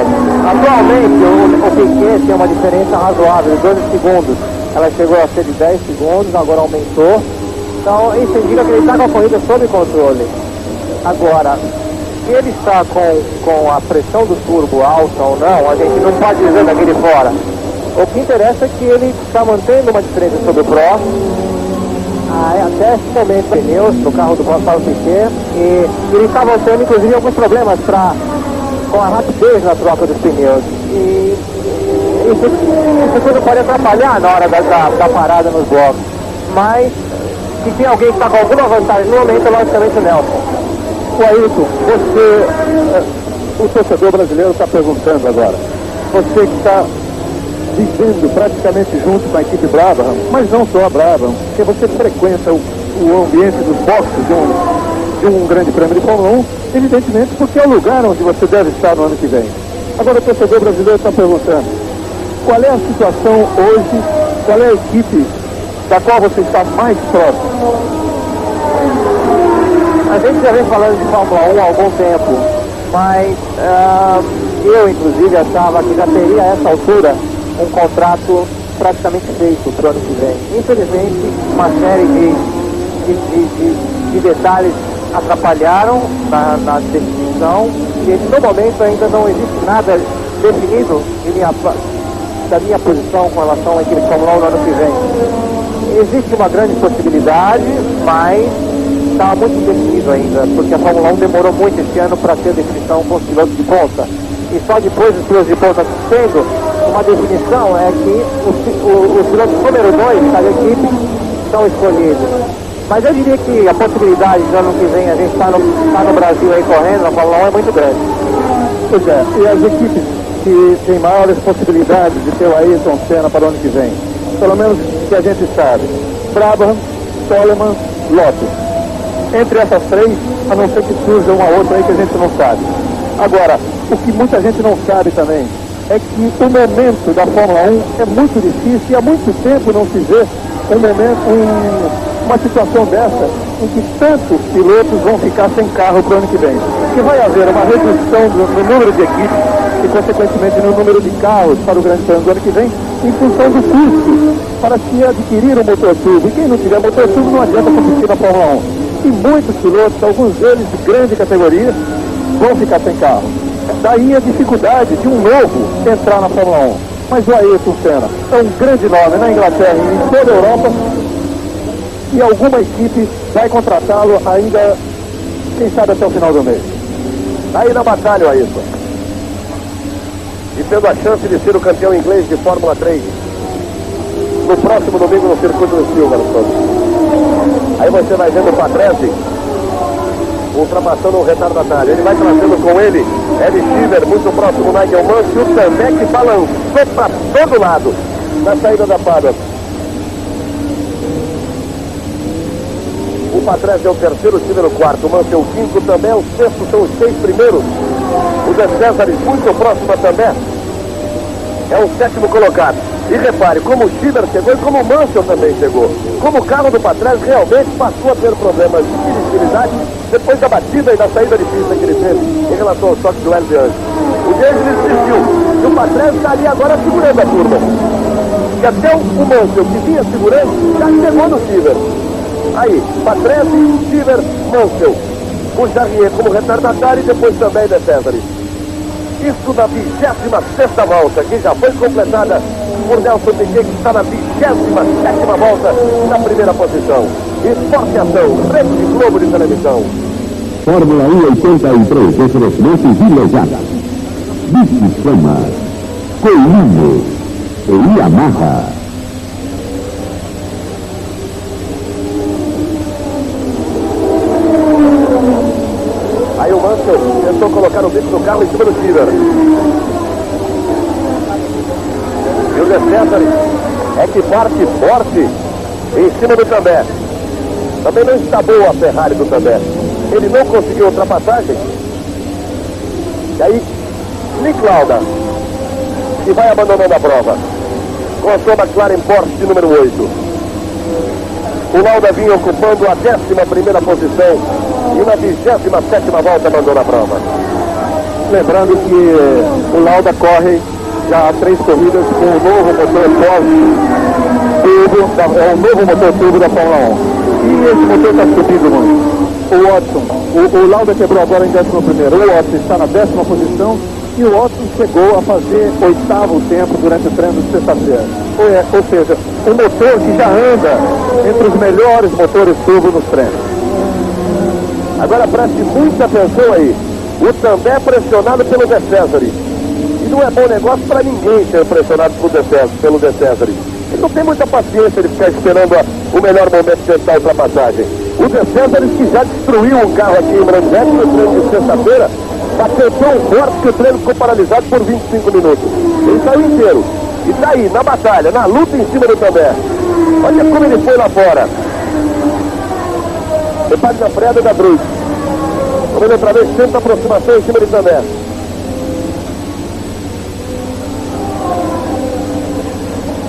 Atualmente, o Piquet tem uma diferença razoável, de 12 segundos. Ela chegou a ser de 10 segundos, agora aumentou. Então, isso indica que ele está com a corrida sob controle. Agora, se ele está com a pressão do turbo alta ou não, a gente não pode dizer daqui de fora. O que interessa é que ele está mantendo uma diferença sobre o Prost. Até esse momento, pneus no carro do Gonçalo Piquet. E ele está mantendo, inclusive, alguns problemas com a rapidez na troca dos pneus. E isso tudo pode atrapalhar na hora da parada nos blocos. Mas, se tem alguém que está com alguma vantagem no momento, é logicamente o Nelson. O Ayrton, o torcedor brasileiro está perguntando agora. Você que está vivendo praticamente junto com a equipe Brabham, mas não só a Brabham, porque você frequenta o ambiente dos boxes de um grande prêmio de Fórmula 1, evidentemente porque é o lugar onde você deve estar no ano que vem. Agora o torcedor brasileiro está perguntando, qual é a situação hoje, qual é a equipe da qual você está mais próximo? A gente já vem falando de Fórmula 1 há algum tempo, mas eu, inclusive, achava que já teria a essa altura um contrato praticamente feito para o ano que vem. Infelizmente, uma série de detalhes atrapalharam na definição e no momento ainda não existe nada definido da minha posição com relação à equipe de Fórmula 1 no ano que vem. Existe uma grande possibilidade, mas está muito indefinido ainda, porque a Fórmula 1 demorou muito esse ano para ter definição com os pilotos de ponta. E só depois dos pilotos de ponta tendo uma definição é que os pilotos número 2 da equipe são escolhidos. Mas eu diria que a possibilidade de ano que vem a gente estar no Brasil aí correndo na Fórmula 1 é muito grande. Pois é, e as equipes que têm maiores possibilidades de ter o Ayrton Senna para o ano que vem, pelo menos que a gente sabe, Brabham, Toleman, Lotus. entre essas três, a não ser que surja uma outra aí que a gente não sabe. Agora, o que muita gente não sabe também é que o momento da Fórmula 1 é muito difícil e há muito tempo não se vê uma situação dessa em que tantos pilotos vão ficar sem carro para o ano que vem. Que vai haver uma redução no número de equipes e, consequentemente, no número de carros para o Grande Prêmio do ano que vem, em função do custo para se adquirir um motor turbo. E quem não tiver motor turbo não adianta competir na Fórmula 1. E muitos pilotos, alguns deles de grande categoria, vão ficar sem carro. Daí a dificuldade de um novo entrar na Fórmula 1. Mas o Ayrton Senna é um grande nome na Inglaterra e em toda a Europa, e alguma equipe vai contratá-lo ainda, quem sabe, até o final do mês. Aí na batalha o Ayrton. E tendo a chance de ser o campeão inglês de Fórmula 3 no próximo domingo no circuito do Silverstone. Aí você vai vendo o Patrese ultrapassando o retardatário. Ele vai trazendo com ele Ed Schieber, muito próximo Nigel Mansell, o Também que balançou para todo lado na saída da paddock. O Patrese é o terceiro, o Schieber o quarto, o Mansell o quinto, também o sexto, são os 6 primeiros. O De Cesaris muito próximo também é o 7º colocado. E repare, como o Schieber chegou e como o Mansell também chegou. Como o carro do Patrese realmente passou a ter problemas de dirigibilidade depois da batida e da saída de pista que ele teve em relação ao choque do Hélio antes. O James desistiu e o Patrese está ali agora segurando a turma. E até o Mansell, que vinha segurando, já chegou no Schieber. Aí, Patrese, Schieber, Mansell. O Jarrier como retardatário e depois também De Cesaris. Isso na 26ª volta, que já foi completada por Nelson Piquet, que está na 27ª volta na primeira posição. Esporte e Ação, Rede Globo de televisão. Fórmula 1 83, oferecimento Vilejada. Bici Sama, Colino e Yamaha. Aí o Mansell tentou colocar o bico do carro em cima do Schieber. E o De Cesaris é que parte forte em cima do Também. Também não está boa a Ferrari do Também. Ele não conseguiu ultrapassagem. E aí, Nick Lauda, que vai abandonando a prova com a sua McLaren Porsche número 8. O Lauda vinha ocupando a 11ª posição e na 27ª volta abandona a prova. Lembrando que o Lauda corre já há 3 corridas com o novo motor Porsche turbo, é o novo motor turbo da Fórmula 1. E esse motor está subindo muito. O Watson, o Lauda quebrou agora em 11º, o Watson está na 10ª posição e o Watson chegou a fazer 8º tempo durante o treino de sexta-feira. Ou seja, um motor que já anda entre os melhores motores turbo nos treinos. Agora preste muita atenção aí. O Também é pressionado pelo De Cesaris. E não é bom negócio para ninguém ser pressionado pelo De Cesaris. Ele não tem muita paciência de ficar esperando o melhor momento de tentar a ultrapassagem. O De Cesaris, que já destruiu um carro aqui em Brandex no treino de sexta-feira, bateu tão forte que o treino ficou paralisado por 25 minutos. Ele saiu inteiro. E está aí, na batalha, na luta em cima do Também. Olha como ele foi lá fora. Repare na freada da Brute. Vamos ver outra vez, tenta aproximação em cima do Também.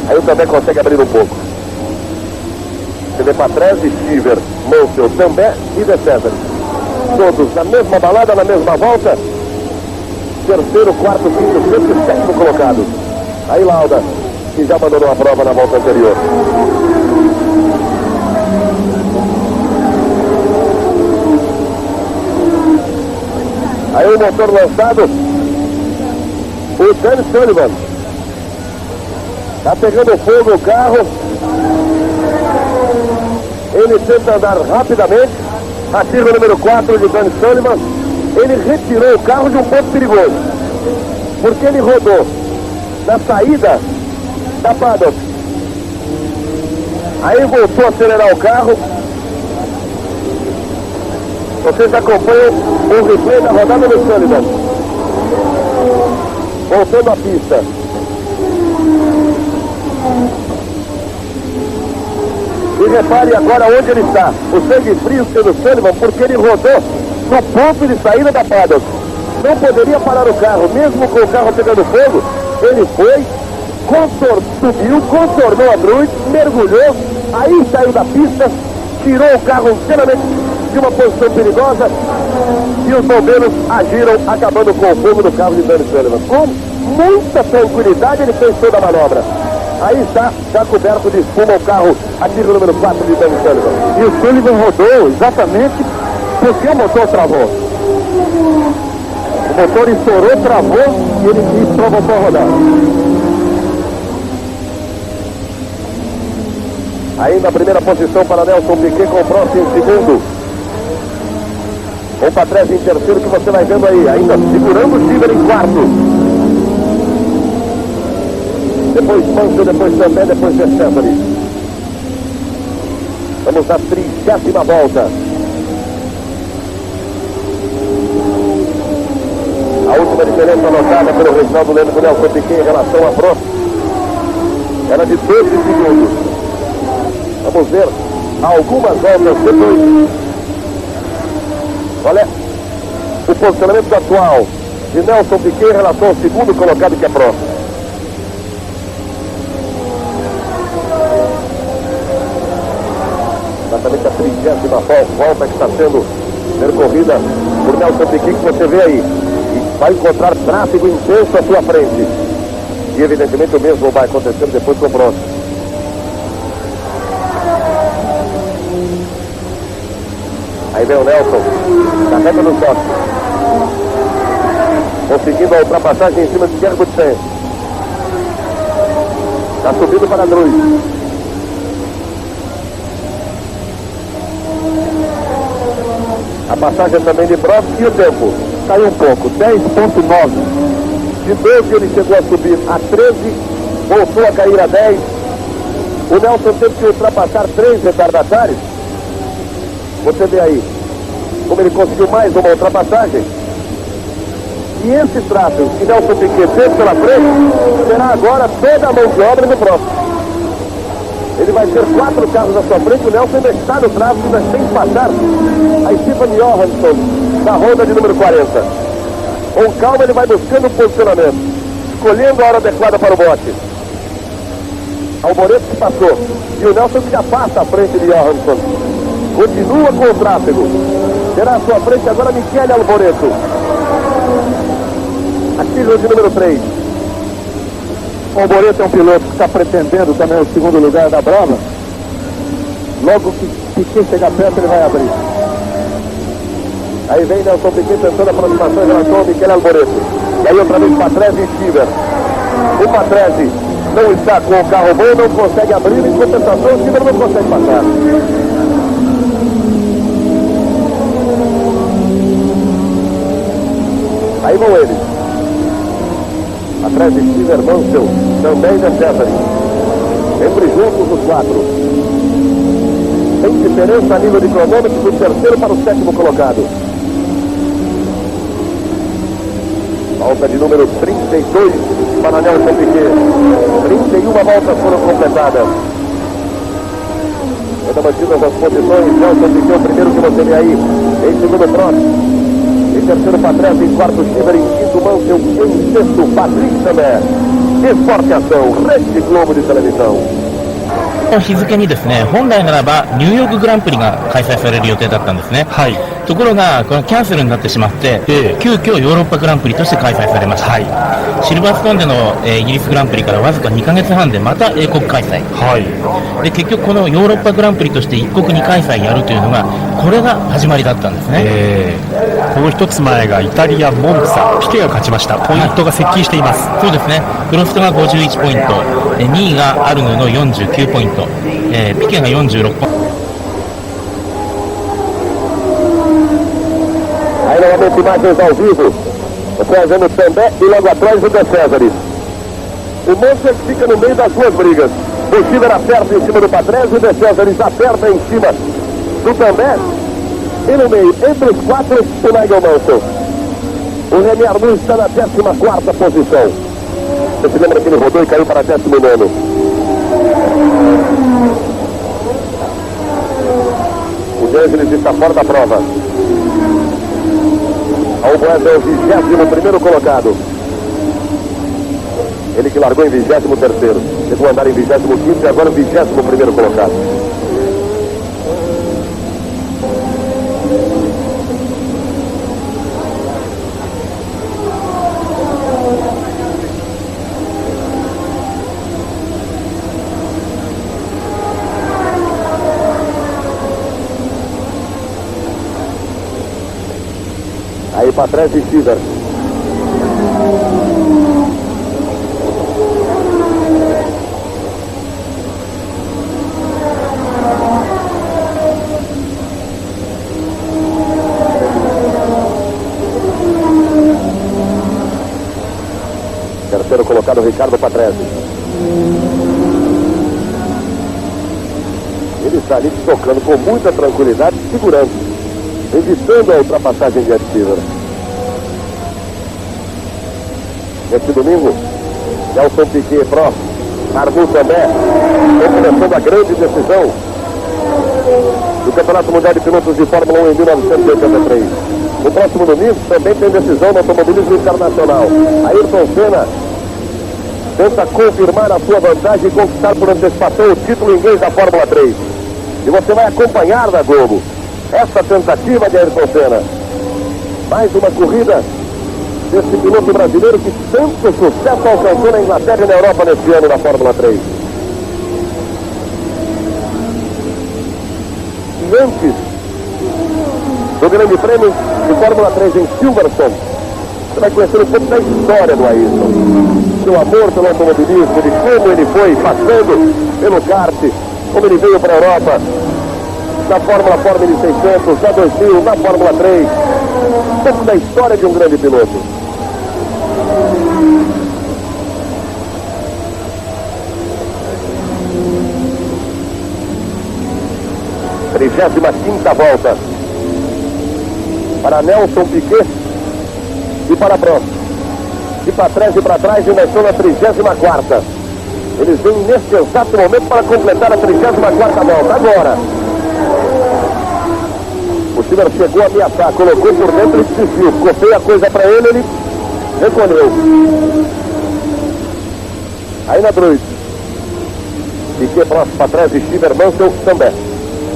Aí o Também consegue abrir um pouco. Você vê Patrese, Schieber, Mansell, Também e De Cesaris. Todos na mesma balada, na mesma volta. Terceiro, quarto, quinto, sexto e 7º colocado. Aí Lauda, que já abandonou a prova na volta anterior. Aí o motor lançado, o Dan Sullivan. Tá pegando fogo o carro. Ele tenta andar rapidamente. Atira o número 4 de Dan Sullivan. Ele retirou o carro de um ponto perigoso. Porque ele rodou na saída da paddock. Aí voltou a acelerar o carro. Vocês acompanham o replay da rodada do Sullivan. Voltando à pista. E repare agora onde ele está. O sangue frio do Sullivan, porque ele rodou no ponto de saída da paddock. Não poderia parar o carro, mesmo com o carro pegando fogo. Ele foi, subiu, contornou a Druid, mergulhou, aí saiu da pista, tirou o carro inteiramente de uma posição perigosa e os bombeiros agiram, acabando com o fogo do carro de Danny Sullivan. Com muita tranquilidade ele fez toda a manobra. Aí está, já coberto de espuma o carro, aqui no número 4 de Danny Sullivan. E o Sullivan rodou exatamente porque o motor travou. O motor estourou, travou e ele provocou a rodar. Aí na primeira posição para Nelson Piquet, com o Prost em segundo. O Patrese em terceiro, que você vai vendo aí, ainda segurando o Schiffer em quarto. Depois Mansell, depois também, depois Verstappen. Vamos à 30ª volta. A última diferença anotada pelo Reginaldo Leme do Nelson Piquet em relação a Prost era de 12 segundos. Vamos ver algumas voltas depois. Olha o posicionamento atual de Nelson Piquet em relação ao segundo colocado, que é Prost. Exatamente a 30ª volta que está sendo percorrida por Nelson Piquet, que você vê aí. E vai encontrar tráfego intenso à sua frente. E evidentemente o mesmo vai acontecer depois com o Prost. Aí vem o Nelson, na reta do toque, conseguindo a ultrapassagem em cima de Pierre Boutsen. Está subindo para a Druid. A passagem também de Prost e o tempo caiu um pouco, 10.9. De 12 ele chegou a subir a 13, voltou a cair a 10. O Nelson teve que ultrapassar 3 retardatários. Você vê aí como ele conseguiu mais uma ultrapassagem. E esse tráfego que Nelson Piquet teve pela frente será agora toda a mão de obra do Prost. Ele vai ter 4 carros à sua frente. O Nelson ainda está no tráfego, ainda tem que passar a Stephen Johansson da Honda de número 40. Com calma ele vai buscando o posicionamento, escolhendo a hora adequada para o bote. Alboreto que passou e o Nelson que já passa à frente de Johansson. Continua com o tráfego. Terá à sua frente agora Michele Alboreto. Aqui de número 3. O Alboreto é um piloto que está pretendendo também o segundo lugar da Brava. Logo que Piquet chegar perto, ele vai abrir. Aí vem Nelson Piquet tentando a aproximação em relação ao Michele Alboreto. E aí outra vez Patrese e Schiffer. O Patrese não está com o carro bom, não consegue abrir. Em compensação, o Schiffer não consegue passar. Aí vão eles. Atrás de Schiffer, Mansell, também da César. Sempre juntos os 4. Tem diferença a nível de cronômetro do terceiro para o 7º colocado. Volta de número 32 para Nelson Piquet. 31 voltas foram completadas. Ainda mantidas as posições. Nelson Piquet, o primeiro que você vê aí. Em segundo, Prost. Em terceiro, Patrese. Em quarto, Schiffer. Em quinto, Mansell. Em sexto, Patrick também. Esporte Ação, Rede Globo de televisão. この日付にですね、本来ならばニューヨークグランプリが開催される予定だったんですね。はい。ところがこのキャンセルになってしまって、急遽ヨーロッパグランプリとして開催されました。シルバーストーンでの、イギリスグランプリからわずか2ヶ月半でまた英国開催。で結局このヨーロッパグランプリとして1国2開催やるというのがこれが始まりだったんですね。この一つ前がイタリアモンツァ、ピケが勝ちました。ポイントが接近しています。そうですね。プロストが51ポイント、2位がアルヌの49ポイント、ピケが46ポイント。Aí novamente imagens ao vivo, trazendo também e logo atrás o De Césares. O Mansell fica no meio das duas brigas. O Schiffer aperta em cima do Patrese e o De Césares aperta em cima do També. E no meio, entre os 4, o Nigel Mansell. O Remy Arnoux está na 14ª posição. Você se lembra que ele rodou e caiu para 19º. está fora da prova. Albuquerque é o 21º colocado. Ele que largou em 23º. Chegou a andar em 25º e agora 21º colocado. Aí para trás de Stiver. Terceiro colocado, Ricardo Patrese. Ele está ali tocando com muita tranquilidade, segurando, evitando a ultrapassagem de Stiver. Neste domingo, Nelson Piquet Pro, Arnoux também, começando a grande decisão do Campeonato Mundial de Pilotos de Fórmula 1 em 1983. No próximo domingo também tem decisão no automobilismo internacional. Ayrton Senna tenta confirmar a sua vantagem e conquistar por antecipação o título inglês da Fórmula 3. E você vai acompanhar na Globo essa tentativa de Ayrton Senna. Mais uma corrida desse piloto brasileiro que tanto sucesso alcançou na Inglaterra e na Europa neste ano da Fórmula 3. E antes do Grande Prêmio de Fórmula 3 em Silverstone, você vai conhecer um pouco da história do Ayrton. Seu amor pelo automobilismo, de como ele foi passando pelo kart, como ele veio para a Europa, na Fórmula 1600, na 2000, na Fórmula 3. Um pouco da história de um grande piloto. A 35ª volta para Nelson Piquet e para Prost. E para trás e nós estamos na 34ª. Eles vêm neste exato momento para completar a 34ª volta. Agora, o Stiver chegou a ameaçar, colocou por dentro e desistiu. Ficou feia a coisa para ele, ele recolheu. Aí na Druid, Piquet, Prost para trás e Stiver, Mansell também.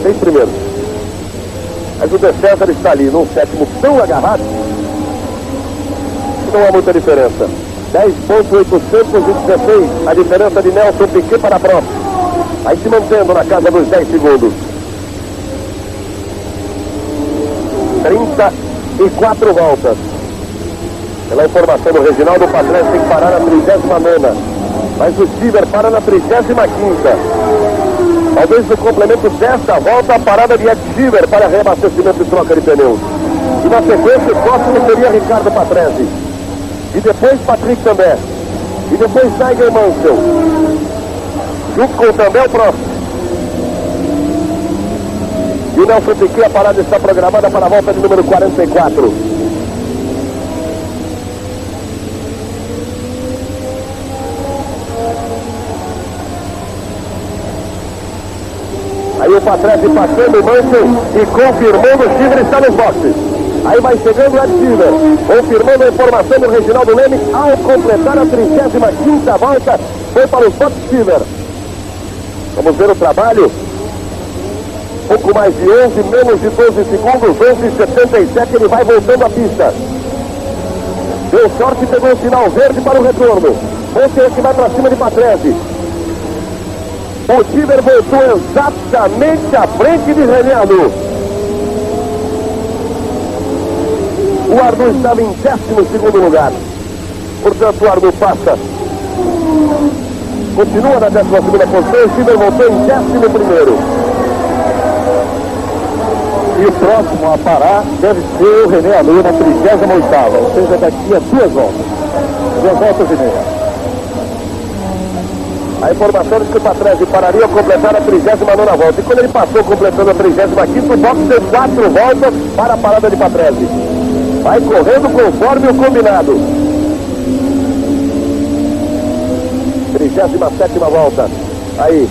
6 primeiros. Mas o De César está ali, num sétimo tão agarrado, que não há muita diferença. 10.816 a diferença de Nelson Piquet para Prost. Aí se mantendo na casa dos 10 segundos. 34 voltas. Pela informação do Reginaldo, o Patrese tem que parar na 39ª. Mas o Stiver para na 35ª. Talvez no complemento desta volta a parada de Ed Stiver para reabastecimento e troca de pneus. E na sequência o próximo seria Ricardo Patrese. E depois Patrick também. E depois Tiger Mansell. Junto com também o Prost. E o Nelson Piquet, a parada está programada para a volta de número 44. Aí o Patrese passando o Mansell e confirmando o Stiver está nos boxes. Aí vai chegando o Ed Stiver, confirmando a informação do Reginaldo Leme ao completar a 35ª volta. Foi para o Scott Stiver. Vamos ver o trabalho. Pouco mais de 11, menos de 12 segundos, 11,77, ele vai voltando à pista. Deu sorte e pegou o sinal verde para o retorno. Mansell que vai para cima de Patrese. O Stiver voltou exatamente à frente de René Arnoux. O Arnoux estava em 12º lugar. Portanto, o Arnoux passa. Continua na 12ª posição. O Stiver voltou em 11º. E o próximo a parar deve ser o René Arnoux na 38ª, ou seja, daqui a 2 voltas. 2 voltas e meia. A informação diz que o Patrese pararia ao completar a 39ª volta. E quando ele passou completando a 35ª, o box deu 4 voltas para a parada de Patrese. Vai correndo conforme o combinado. 37ª volta. Aí.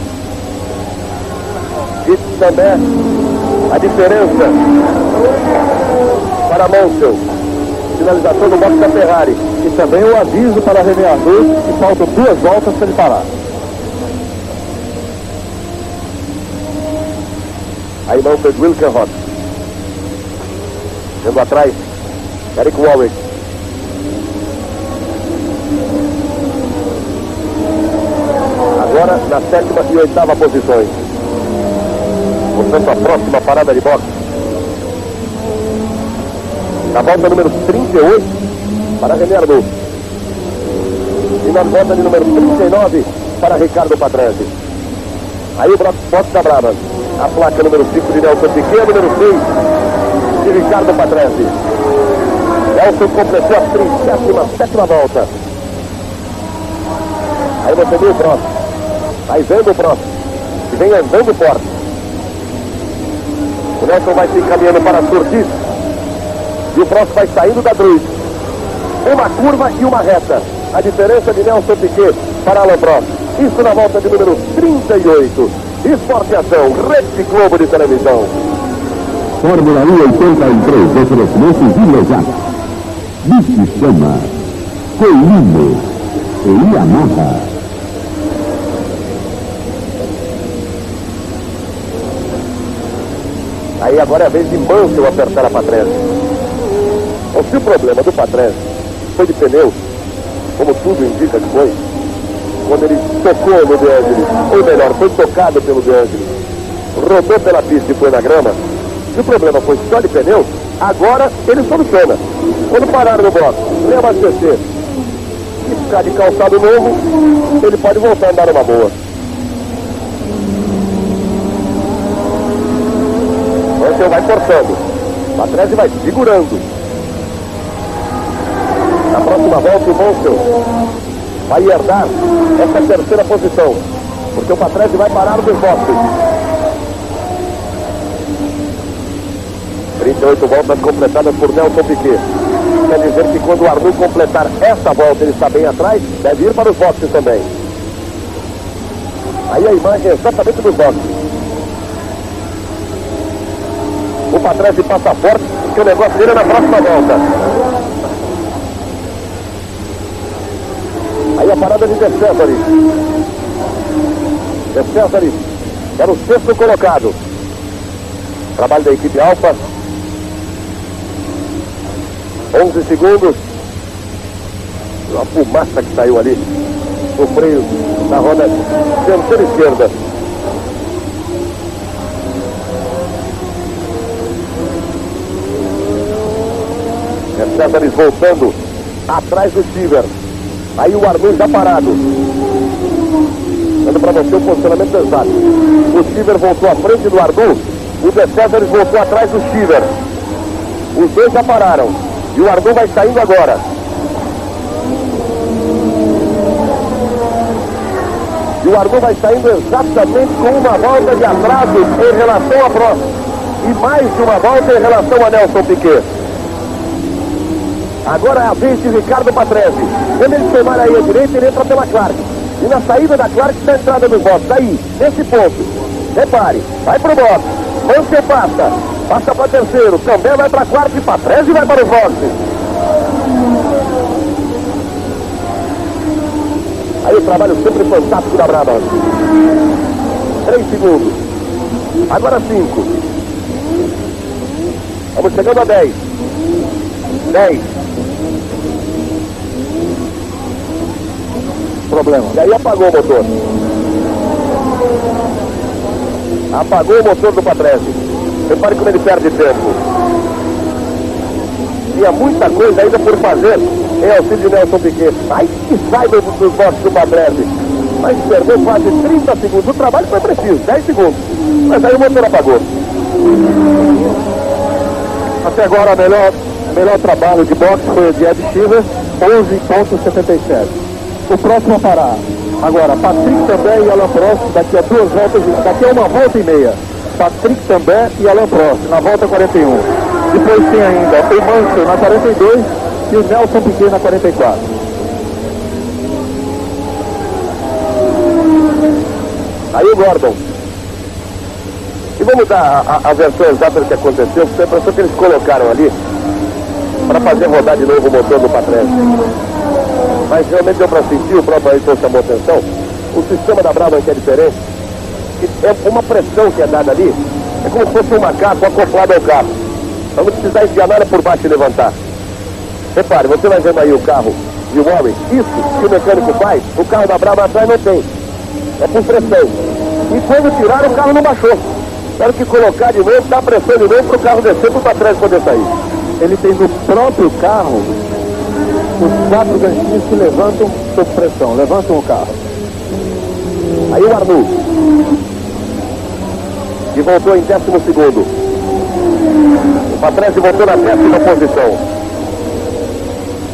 E também A diferença para Mansell. Finalização do box da Ferrari. E também o aviso para René Arnoux que faltam 2 voltas para ele parar. Aí Manfred Wilkenroth. Vendo atrás, Eric Warwick. Agora na 7ª e 8ª posições. Portanto, a próxima parada de boxe. Na volta número 38 para René Arnoux. E na volta de número 39 para Ricardo Patrese. Aí o boxe da Brabham. A placa número 5 de Nelson Piquet, número 6 de Ricardo Patrese. Nelson completou a 37ª volta. Aí você viu o próximo. Vai vendo o próximo. E vem andando forte. O Nelson vai se encaminhando para a Surtis. E o próximo vai saindo da Druid. Uma curva e uma reta. A diferença de Nelson Piquet para Alain Prost. Isso na volta de número 38. Esporte e Ação, Rede Globo de televisão. Fórmula 1 83, oferecimento Vilejada. Bicicama, Colino e Yamaha. Aí agora é a vez de Mansell apertar a Patrese. Ou se o problema do Patrese foi de pneu, como tudo indica que foi, quando ele tocou no De Angelis, ou melhor, foi tocado pelo De Angelis, rodou pela pista e foi na grama, se o problema foi só de pneu, agora ele soluciona. Quando parar no bloco, reabastecer e ficar de calçado novo, ele pode voltar a andar numa boa. Mansell vai forçando, Patrese vai segurando. Na próxima volta o Mansell vai herdar essa 3ª posição, porque o Patrese vai parar dos boxes. 38 voltas completadas por Nelson Piquet. Quer dizer que quando o Arnoux completar essa volta, ele está bem atrás, deve ir para os boxes também. Aí a imagem é exatamente dos boxes. O Patrese passa forte, porque o negócio dele é na próxima volta. Aí a parada de De Cesaris. De Cesaris era o 6º colocado. Trabalho da equipe Alfa. 11 segundos. Uma fumaça que saiu ali no freio da roda dianteira esquerda. De Cesaris voltando atrás do Stiver. Aí o Arnoux já parado. Dando para você o posicionamento exato. O Stiver voltou à frente do Arnoux. O De Cesaris voltou atrás do Stiver. Os dois já pararam. E o Arnoux vai saindo agora. E o Arnoux vai saindo exatamente com uma volta de atraso em relação a Prost. E mais de uma volta em relação a Nelson Piquet. Agora é a vez de Ricardo Patrese. Quando ele tomar aí a direita, ele entra pela Clark. E na saída da Clark está a entrada dos boxes. Aí, nesse ponto. Repare, vai pro box. Mansell passa. Passa para terceiro. Também vai para quarto e Patrese vai para os boxes. Aí o trabalho sempre fantástico da Brabham. 3 segundos. Agora 5. Vamos chegando a 10. 10. Problema. E aí apagou o motor. Apagou o motor do Patrese. Repare como ele perde tempo. Tinha muita coisa ainda por fazer em auxílio de Nelson Piquet. Aí que sai dos boxes do Patrese. Mas perdeu quase 30 segundos. O trabalho foi preciso, 10 segundos. Mas aí o motor apagou. Até agora, o melhor trabalho de boxe foi o de Ed Shiver, 11,77. O próximo a parar. Agora, Patrick Tambay e Alain Prost, daqui a 2 voltas, daqui a 1 volta e meia. Patrick Tambay e Alain Prost, na volta 41. Depois tem ainda o Mansell na 42 e o Nelson Piquet na 44. Aí o Gordon. E vamos dar a versão exata do que aconteceu, porque a impressão que eles colocaram ali para fazer rodar de novo o motor do Patrese. Mas realmente deu para sentir, o próprio Ayrton chamou atenção, o sistema da Brabham que é diferente, que é uma pressão que é dada ali, é como se fosse um macaco acoplado ao carro. Então não precisar enfiar nada por baixo e levantar. Repare, você vai vendo aí o carro de Warwick, isso que o mecânico faz, o carro da Brabham atrás não tem. É por pressão. E quando tiraram, o carro não baixou. Quero que colocar de novo, dar pressão de novo para o carro descer para trás poder sair. Ele tem no próprio carro os 4 ganchinhos que levantam sob pressão, levantam o carro. Aí o Arnoux, que voltou em 12º. O Patrese voltou na 10ª posição.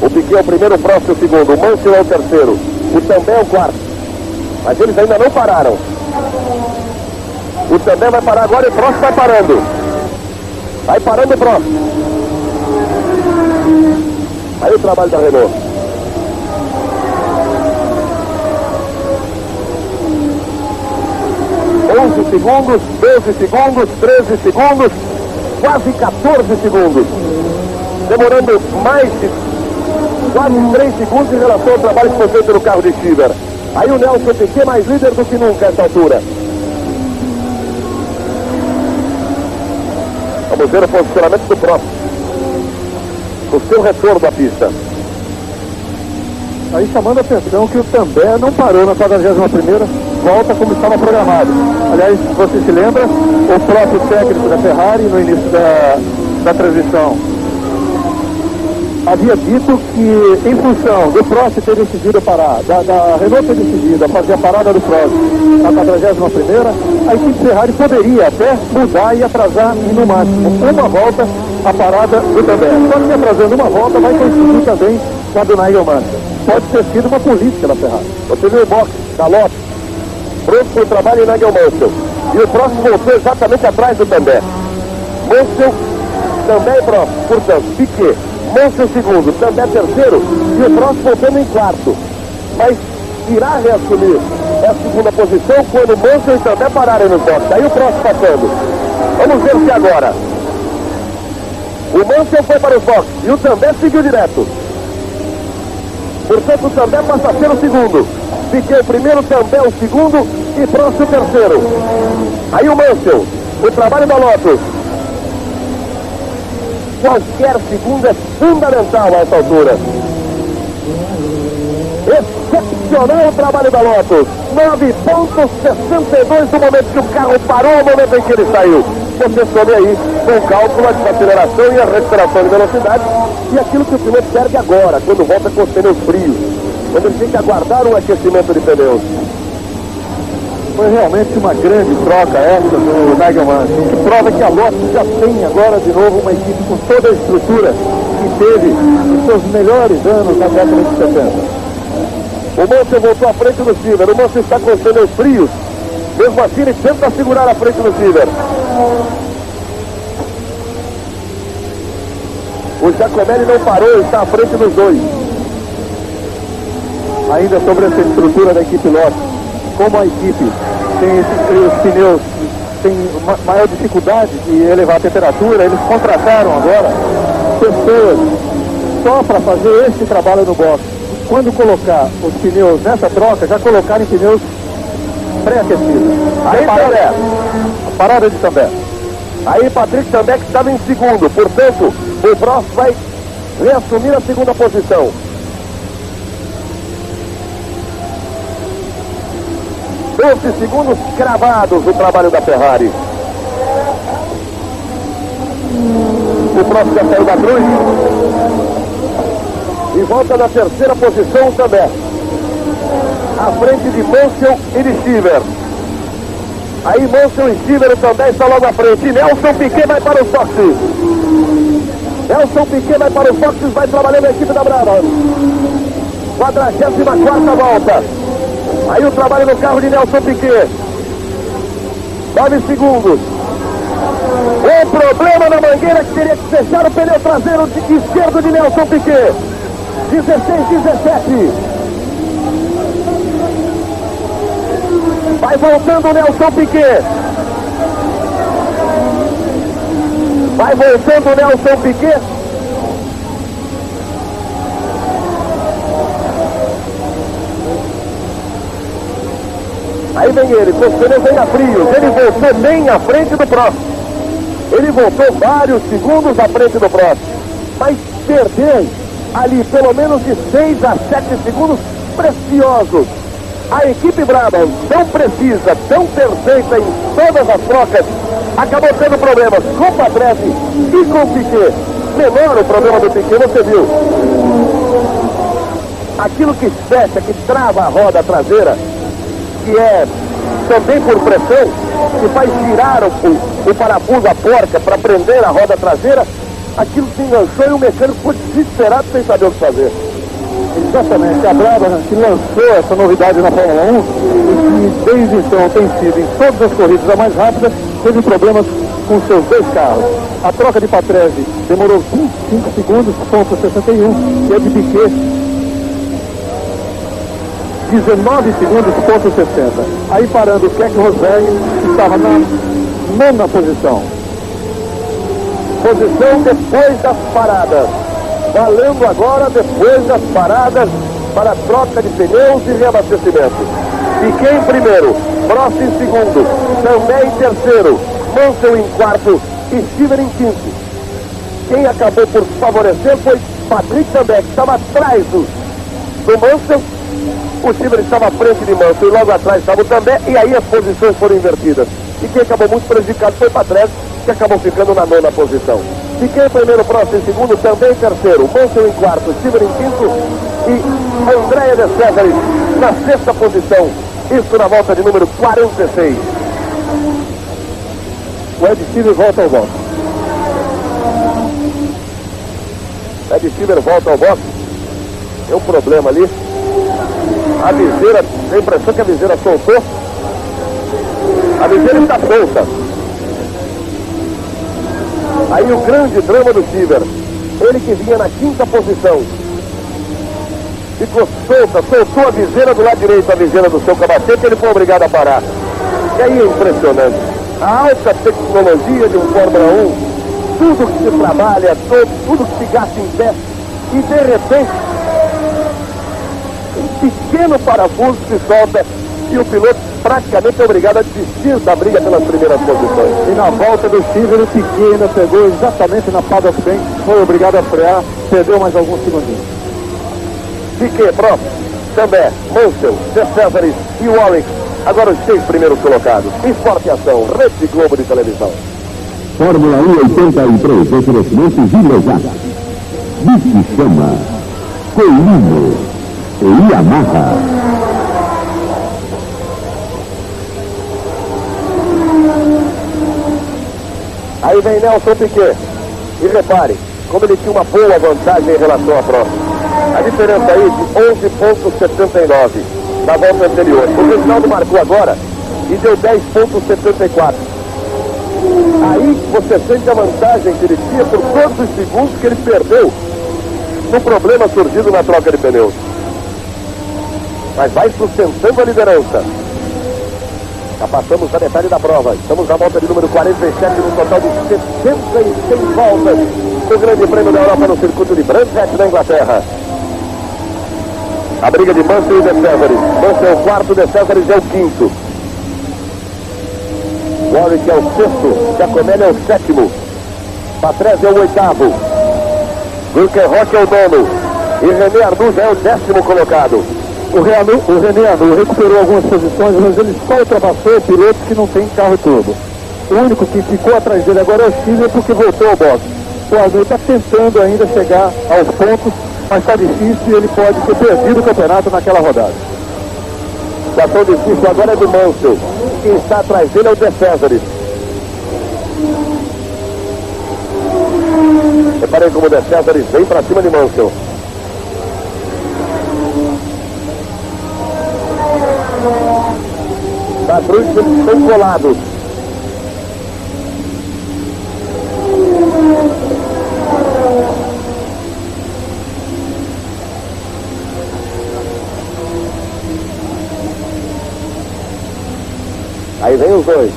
O Piquet é o primeiro, o Prost é o segundo, o Mansell é o terceiro, o També é o quarto. Mas eles ainda não pararam. O També vai parar agora e o Prost vai parando. Vai parando o Prost. Aí o trabalho da Renault. Segundos, 12 segundos, 13 segundos, quase 14 segundos. Demorando mais de quase 3 segundos em relação ao trabalho que foi feito no carro de Stiver. Aí o Nelson Piquet mais líder do que nunca a essa altura. Vamos ver o posicionamento do próximo. O seu retorno à pista. Aí chamando a atenção que o També não parou na 41ª volta como estava programado. Aliás, você se lembra, o próprio técnico da Ferrari no início da transmissão havia dito que em função do Prost ter decidido parar, da Renault ter decidido a fazer a parada do Prost na 41ª, a equipe Ferrari poderia até mudar e atrasar no máximo uma volta a parada do També. Só que atrasando uma volta vai coincidir também com a do Nigel Mansell. Pode ter sido uma política da Ferrari. Você viu o box da Lotus, pronto para o trabalho em Nigel Mansell. E o Prost voltou exatamente atrás do També. Mansell, També e Prost, portanto, Piquet, Mansell segundo, També terceiro e o Prost voltando em quarto. Mas irá reassumir a segunda posição quando Mansell e També pararem no box. Aí o Prost passando. Vamos ver se agora. O Mansell foi para o box e o També seguiu direto. Portanto, o També passa a ser o segundo. Piquet o primeiro, També o segundo e Prost o terceiro. Aí o Mansell, o trabalho da Lotus. Qualquer segundo é fundamental a essa altura. Excepcional o trabalho da Lotus. 9,62 no momento que o carro parou, no momento em que ele saiu. Você some aí com o cálculo de aceleração e a recuperação de velocidade e aquilo que o piloto perde agora, quando volta com os pneus frios, quando ele tem que aguardar um aquecimento de pneus. Foi realmente uma grande troca essa do Nigel Mansell, que prova que a Lotus já tem agora de novo uma equipe com toda a estrutura que teve nos seus melhores anos na década de 70. O Mansell voltou à frente do Stiver, o Mansell está com os pneus frios, mesmo assim ele tenta segurar a frente do Stiver. O Giacomelli não parou, está à frente dos dois. Ainda sobre essa estrutura da equipe Lotus, como a equipe tem os pneus, tem maior dificuldade de elevar a temperatura, eles contrataram agora pessoas só para fazer esse trabalho no box. Quando colocar os pneus nessa troca, já colocarem pneus pré-aquecidos. Aí També. A parada de També. Aí Patrick També que estava em segundo, portanto o Prost vai reassumir a segunda posição. Doze segundos cravados no trabalho da Ferrari. O Prost já saiu da cruz e volta na terceira posição também, à frente de Mansell e de Stiver. Aí Mansell e Stiver também está logo à frente. Nelson Piquet vai para os boxes. Nelson Piquet vai para os boxes, vai trabalhando a equipe da Brabham. 44ª volta. Aí o trabalho no carro de Nelson Piquet. 9 segundos. O problema na mangueira que teria que fechar o pneu traseiro esquerdo de Nelson Piquet. 16-17. Vai voltando o Nelson Piquet. Vai voltando o Nelson Piquet. Aí vem ele, você vem a frios. Ele voltou bem à frente do próximo. Ele voltou vários segundos à frente do próximo. Mas perdeu ali pelo menos de 6 a 7 segundos preciosos. A equipe Brabham, tão precisa, tão perfeita em todas as trocas, acabou tendo problemas com o Patrese e com o Piquet. Menor o problema do Piquet, você viu. Aquilo que fecha, que trava a roda traseira, que é também por pressão, que faz girar o parafuso, a porca, para prender a roda traseira, aquilo se enganchou e o mecânico ficou desesperado sem saber o que fazer. Exatamente, a Brabham que lançou essa novidade na Fórmula 1 e que desde então tem sido em todas as corridas a mais rápida, teve problemas com seus dois carros. A troca de Patrese demorou 25 segundos, ponto 61, e a de Piquet 19 segundos, ponto 60. Aí parando o Keck Rosberg, que estava na 9ª posição. Posição depois das paradas. Valendo agora depois das paradas para a troca de pneus e reabastecimento. Piquet em primeiro, Prost em segundo, também em terceiro, Mansell em quarto e Stiver em quinto. Quem acabou por favorecer foi Patrick também, que estava atrás do Mansell. O Stiver estava à frente de Mansell e logo atrás estava o Também, e aí as posições foram invertidas. E quem acabou muito prejudicado foi Patrese, que acabou ficando na 9ª posição. Piquet em primeiro, Prost em segundo, Também em terceiro, Mansell em quarto, Stiver em quinto e Andrea de Cesaris na 6ª posição. Isso na volta de número 46. O Ed Stiver volta ao box. Ed Stiver volta ao box. Tem um problema ali. A viseira, tem a impressão que a viseira soltou. A viseira está solta. Aí o grande drama do Stiver. Ele que vinha na 5ª posição. Ficou soltou a viseira do lado direito, a viseira do seu capacete, ele foi obrigado a parar. E aí é impressionante. A alta tecnologia de um Fórmula 1, tudo que se trabalha, tudo que se gasta em pé, e de repente um pequeno parafuso se solta e o piloto praticamente é obrigado a desistir da briga pelas primeiras posições. E na volta do Stiver, o Piquet ainda pegou exatamente na paddock bank, foi obrigado a frear, perdeu mais alguns segundinhos. Piquet, Prost, Também, Mansell, De Cesaris e Warwick, agora os 6 primeiros colocados. Esporte e Ação, Rede Globo de Televisão. Fórmula 1 83, oferecimento Gilesat, Bici Chama, Colino e Yamaha. Aí vem Nelson Piquet. E repare, como ele tinha uma boa vantagem em relação à próxima. A diferença aí de 11,79 da volta anterior. O Reginaldo marcou agora e deu 10,74. Aí você sente a vantagem que ele tinha por todos os segundos que ele perdeu no problema surgido na troca de pneus. Mas vai sustentando a liderança. Já passamos a metade da prova. Estamos na volta de número 47 no total de 76 voltas do Grande Prêmio da Europa no circuito de Bransett, na Inglaterra. A briga de Mansell e De Cesaris. Mansell é o quarto, De Cesaris é o quinto. Warwick é o sexto, Giacomelli é o sétimo. Patrese é o oitavo. Hülkenberg é o nono. E René Arnoux é o 10º colocado. O René Arnoux recuperou algumas posições, mas ele só ultrapassou pilotos que não tem carro turbo. O único que ficou atrás dele agora é o Stiver, porque voltou ao boxe. O Arnoux está tentando ainda chegar aos pontos, mas está difícil e ele pode ter perdido o campeonato naquela rodada. A situação difícil agora é do Mansell. Quem está atrás dele é o De Cesaris. Reparei como o De Cesaris vem para cima de Mansell. Tá dois estão colados. Aí vem os dois.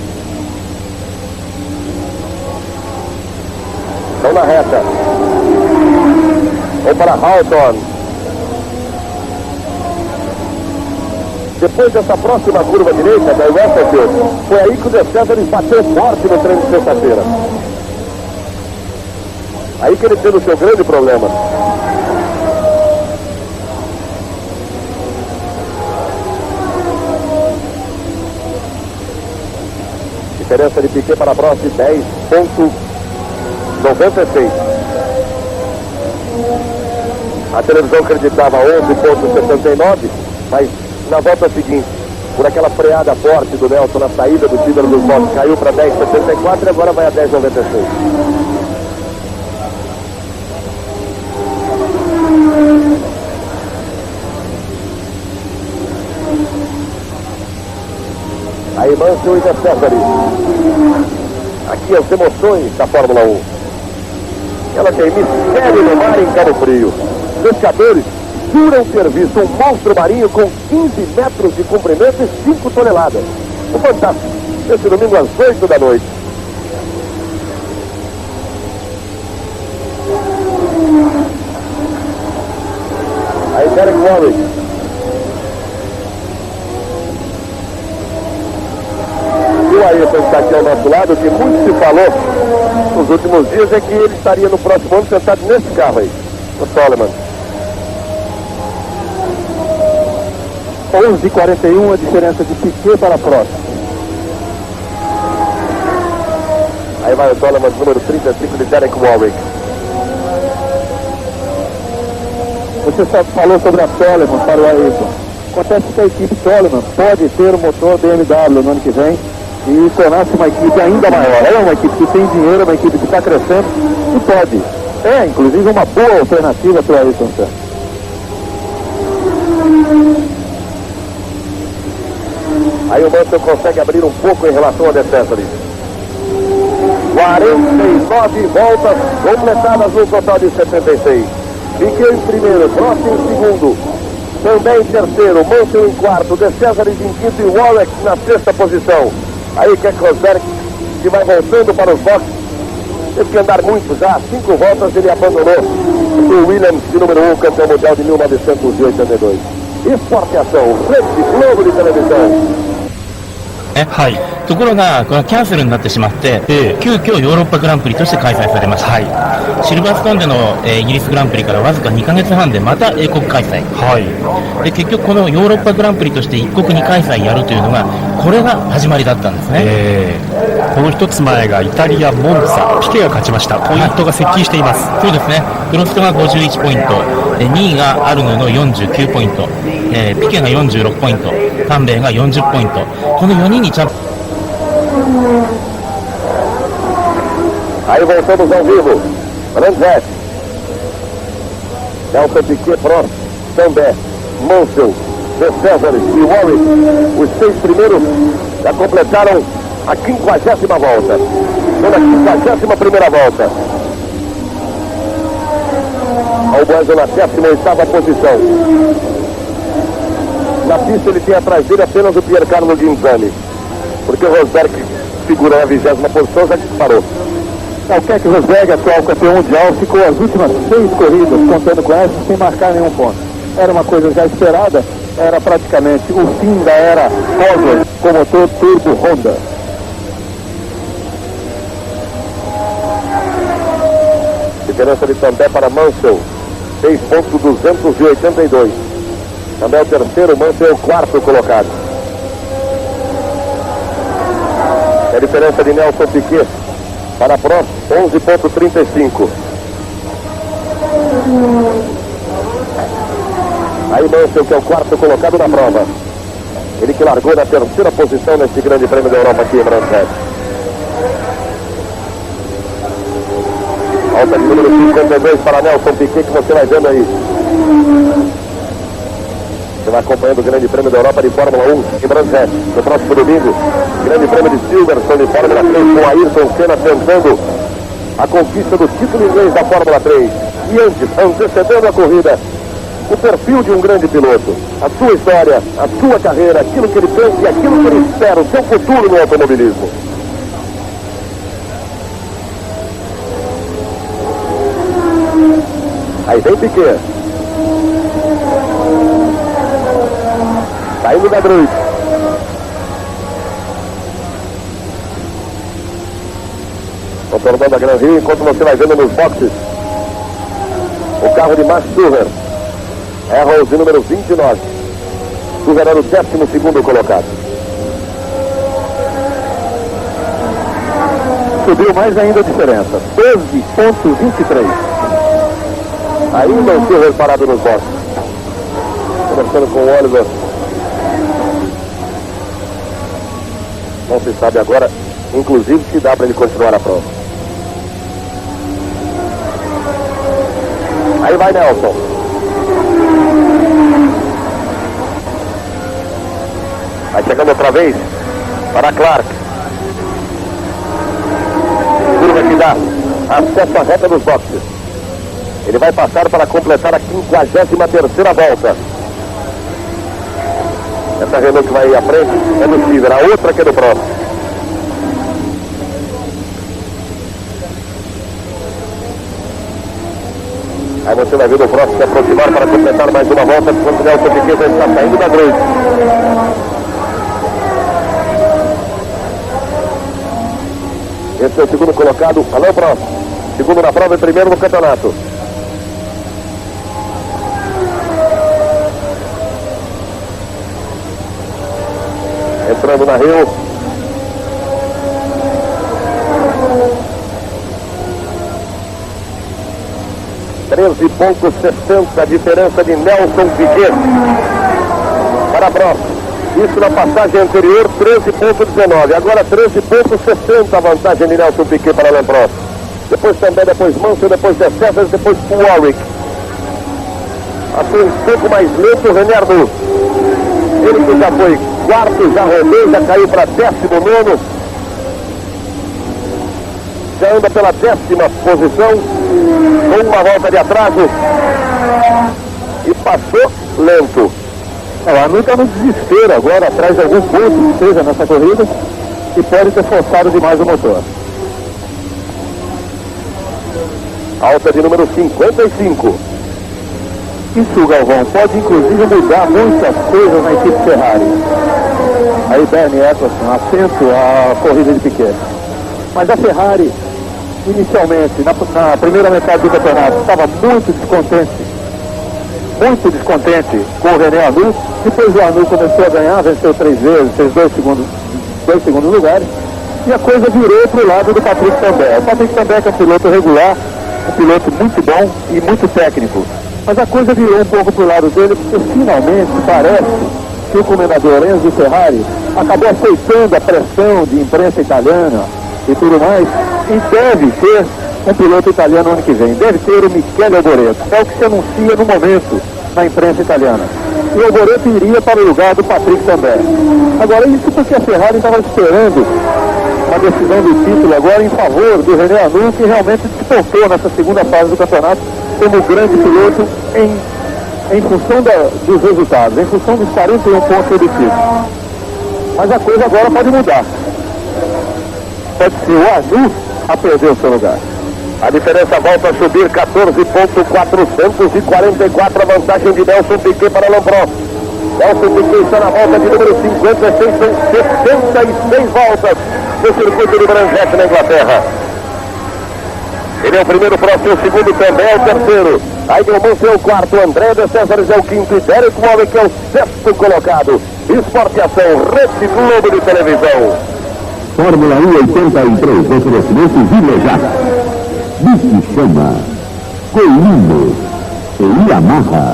na reta. Vou para Hawthorne. Depois dessa próxima curva direita da Westerfield, foi aí que o De Cesaris bateu forte no treino de sexta-feira. Aí que ele teve o seu grande problema. Diferença de Piquet para Prost, 10,96. A televisão acreditava 11,79, mas na volta seguinte, por aquela freada forte do Nelson na saída do título dos boxes, caiu para 10,74 e agora vai a 10,96. Aí Mansell e De Cesaris. Aqui as emoções da Fórmula 1. Ela tem mistério no mar em Cabo Frio. Pescadores juram ter visto um monstro marinho com 15 metros de comprimento e 5 toneladas. Um fantástico. Esse domingo às 8 da noite. Aí Derek Warwick. E o Ayrton está aqui ao nosso lado, que muito se falou nos últimos dias é que ele estaria no próximo ano sentado nesse carro aí, o Toleman. 11,41 a diferença de Piquet para Prost. Aí vai o Toleman, número 35 de Derek Warwick. Você só falou sobre a Toleman para o Ayrton. Acontece que a equipe Toleman pode ter o motor BMW no ano que vem e tornar-se uma equipe ainda maior. É uma equipe que tem dinheiro, uma equipe que está crescendo e pode. É, inclusive, uma boa alternativa para o Ayrton Senna. Aí o Mansell consegue abrir um pouco em relação ao De Cesaris. 49 voltas completadas no total de 76. Piquet em primeiro, Prost em segundo. Também em terceiro, Mansell em quarto, De Cesaris em quinto e Warwick na sexta posição. Aí Keck Rosberg, que vai voltando para os boxes, teve que andar muito já, 5 voltas ele abandonou o Williams de número 1, campeão mundial de 1982. Esporte e Ação, Rede Globo de televisão. はい、ところがこのキャンセルになってしまって、急遽ヨーロッパグランプリとして開催されました、シルバーストーンでの、イギリスグランプリからわずか2ヶ月半でまた英国開催、で結局このヨーロッパグランプリとして一国2開催やるというのがこれが始まりだったんですね、この一つ前がイタリア・モンツァ、ピケが勝ちました。ポイントが接近しています、そうですね。プロストが51ポイント、2位がアルヌの49ポイント、ピケが46ポイント、タンベイが40ポイント、この4人にチャンピオン。 Aí voltamos ao vivo. Ranzete, Nelson Piquet, Prost, També, Mansell, De Cesaris e Warwick. Os 6 primeiros já completaram a 50ª volta. Estão na 51ª volta. Albonzo na 18ª posição. Na pista ele tem atrás dele apenas o Piercarlo Ginzani, porque o Rosberg figurou a 20ª posição, já disparou. O Keck Rosberg, atual campeão mundial, ficou as últimas 6 corridas, contando com essa, sem marcar nenhum ponto. Era uma coisa já esperada, era praticamente o fim da era Cosworth com motor turbo Honda. Diferença de També para Mansell, 6,282. Também é o terceiro, Mansell é o quarto colocado. A diferença de Nelson Piquet para Prost, 11,35. Aí Mansell, que é o quarto colocado na prova. Ele que largou na terceira posição nesse grande prêmio da Europa aqui em Brasil. Alta de número 52 para Nelson Piquet, que você vai vendo aí. Você vai acompanhando o grande prêmio da Europa de Fórmula 1 em Brasil. No próximo domingo, grande prêmio de Silverstone de Fórmula 3, com Ayrton Senna tentando a conquista do título inglês da Fórmula 3. E antes, antecedendo a corrida, o perfil de um grande piloto, a sua história, a sua carreira, aquilo que ele pensa e aquilo que ele espera, o seu futuro no automobilismo. Aí vem Piquet. Saindo da Druid. Contornando a Gran Rio, enquanto você vai vendo nos boxes o carro de Max Suver. É a Rose número 29. Suver era o 12º colocado. Subiu mais ainda a diferença. 12,23. Ainda o Silver parado nos boxes. Conversando com o Oliver. Não se sabe agora, inclusive, se dá para ele continuar a prova. Aí vai Nelson. Vai chegando outra vez para Clark. Curva que dá acesso à reta dos boxes. Ele vai passar para completar a 53ª volta. Essa Renault que vai à frente é do Silver, a outra que é do próximo. Aí você vai ver o próximo se aproximar para completar mais uma volta, enquanto o Nelson Piquet já está saindo da grande. Esse é o segundo colocado, Alain Prost. Segundo na prova e primeiro no campeonato. Entrando na Rio. .60 a diferença de Nelson Piquet para Prost. Isso na passagem anterior, 13,19. Agora 13,60 a vantagem de Nelson Piquet para Alain Prost. Depois também, depois Mansell, depois De César, depois Warwick. Assim um pouco mais lento o René Arnoux. Ele que já foi quarto, já rodou, já caiu para 19º. Já anda pela 10ª posição, com uma volta de atraso. E passou lento. O Arnoux está no desespero agora, atrás de algum ponto que seja nessa corrida, e pode ter forçado demais o motor. Alta de número 55. Isso, Galvão, pode inclusive mudar muitas coisas na equipe Ferrari. Aí Bernie Eccleston, atento à corrida de Piquet. Mas a Ferrari, inicialmente, na primeira metade do campeonato, estava muito descontente com o René Arnoux. Depois o Arnoux começou a ganhar, venceu 3 vezes, fez 2 segundos lugares, e a coisa virou para o lado do Patrick Tambay. O Patrick Tambay é um piloto regular, um piloto muito bom e muito técnico, mas a coisa virou um pouco para o lado dele, porque finalmente parece que o comendador Enzo Ferrari acabou aceitando a pressão de imprensa italiana e tudo mais, e deve ter um piloto italiano ano que vem, deve ter o Michele Alboreto. É o que se anuncia no momento na imprensa italiana. E o Alboreto iria para o lugar do Patrick Tambay. Agora, isso porque a Ferrari estava esperando uma decisão do título agora em favor do René Arnoux, que realmente despontou nessa segunda fase do campeonato como grande piloto em função dos resultados, em função dos 41 pontos obtidos. Mas a coisa agora pode mudar. Pode ser o Arnoux a perder o seu lugar. A diferença volta a subir, 14,444 a vantagem de Nelson Piquet para Alain Prost. Nelson Piquet está na volta de número 56, são 76 voltas no circuito de Branchette na Inglaterra. Ele é o primeiro, Prost é o segundo, também é o terceiro. Aí o Mansell é o quarto, André De César é o quinto e Derek Warwick é o 6º colocado. Esporte e Ação, Rede Globo de televisão. Fórmula 1 83, oferecimento Vilejar. Bici Chama, Colino e Yamaha.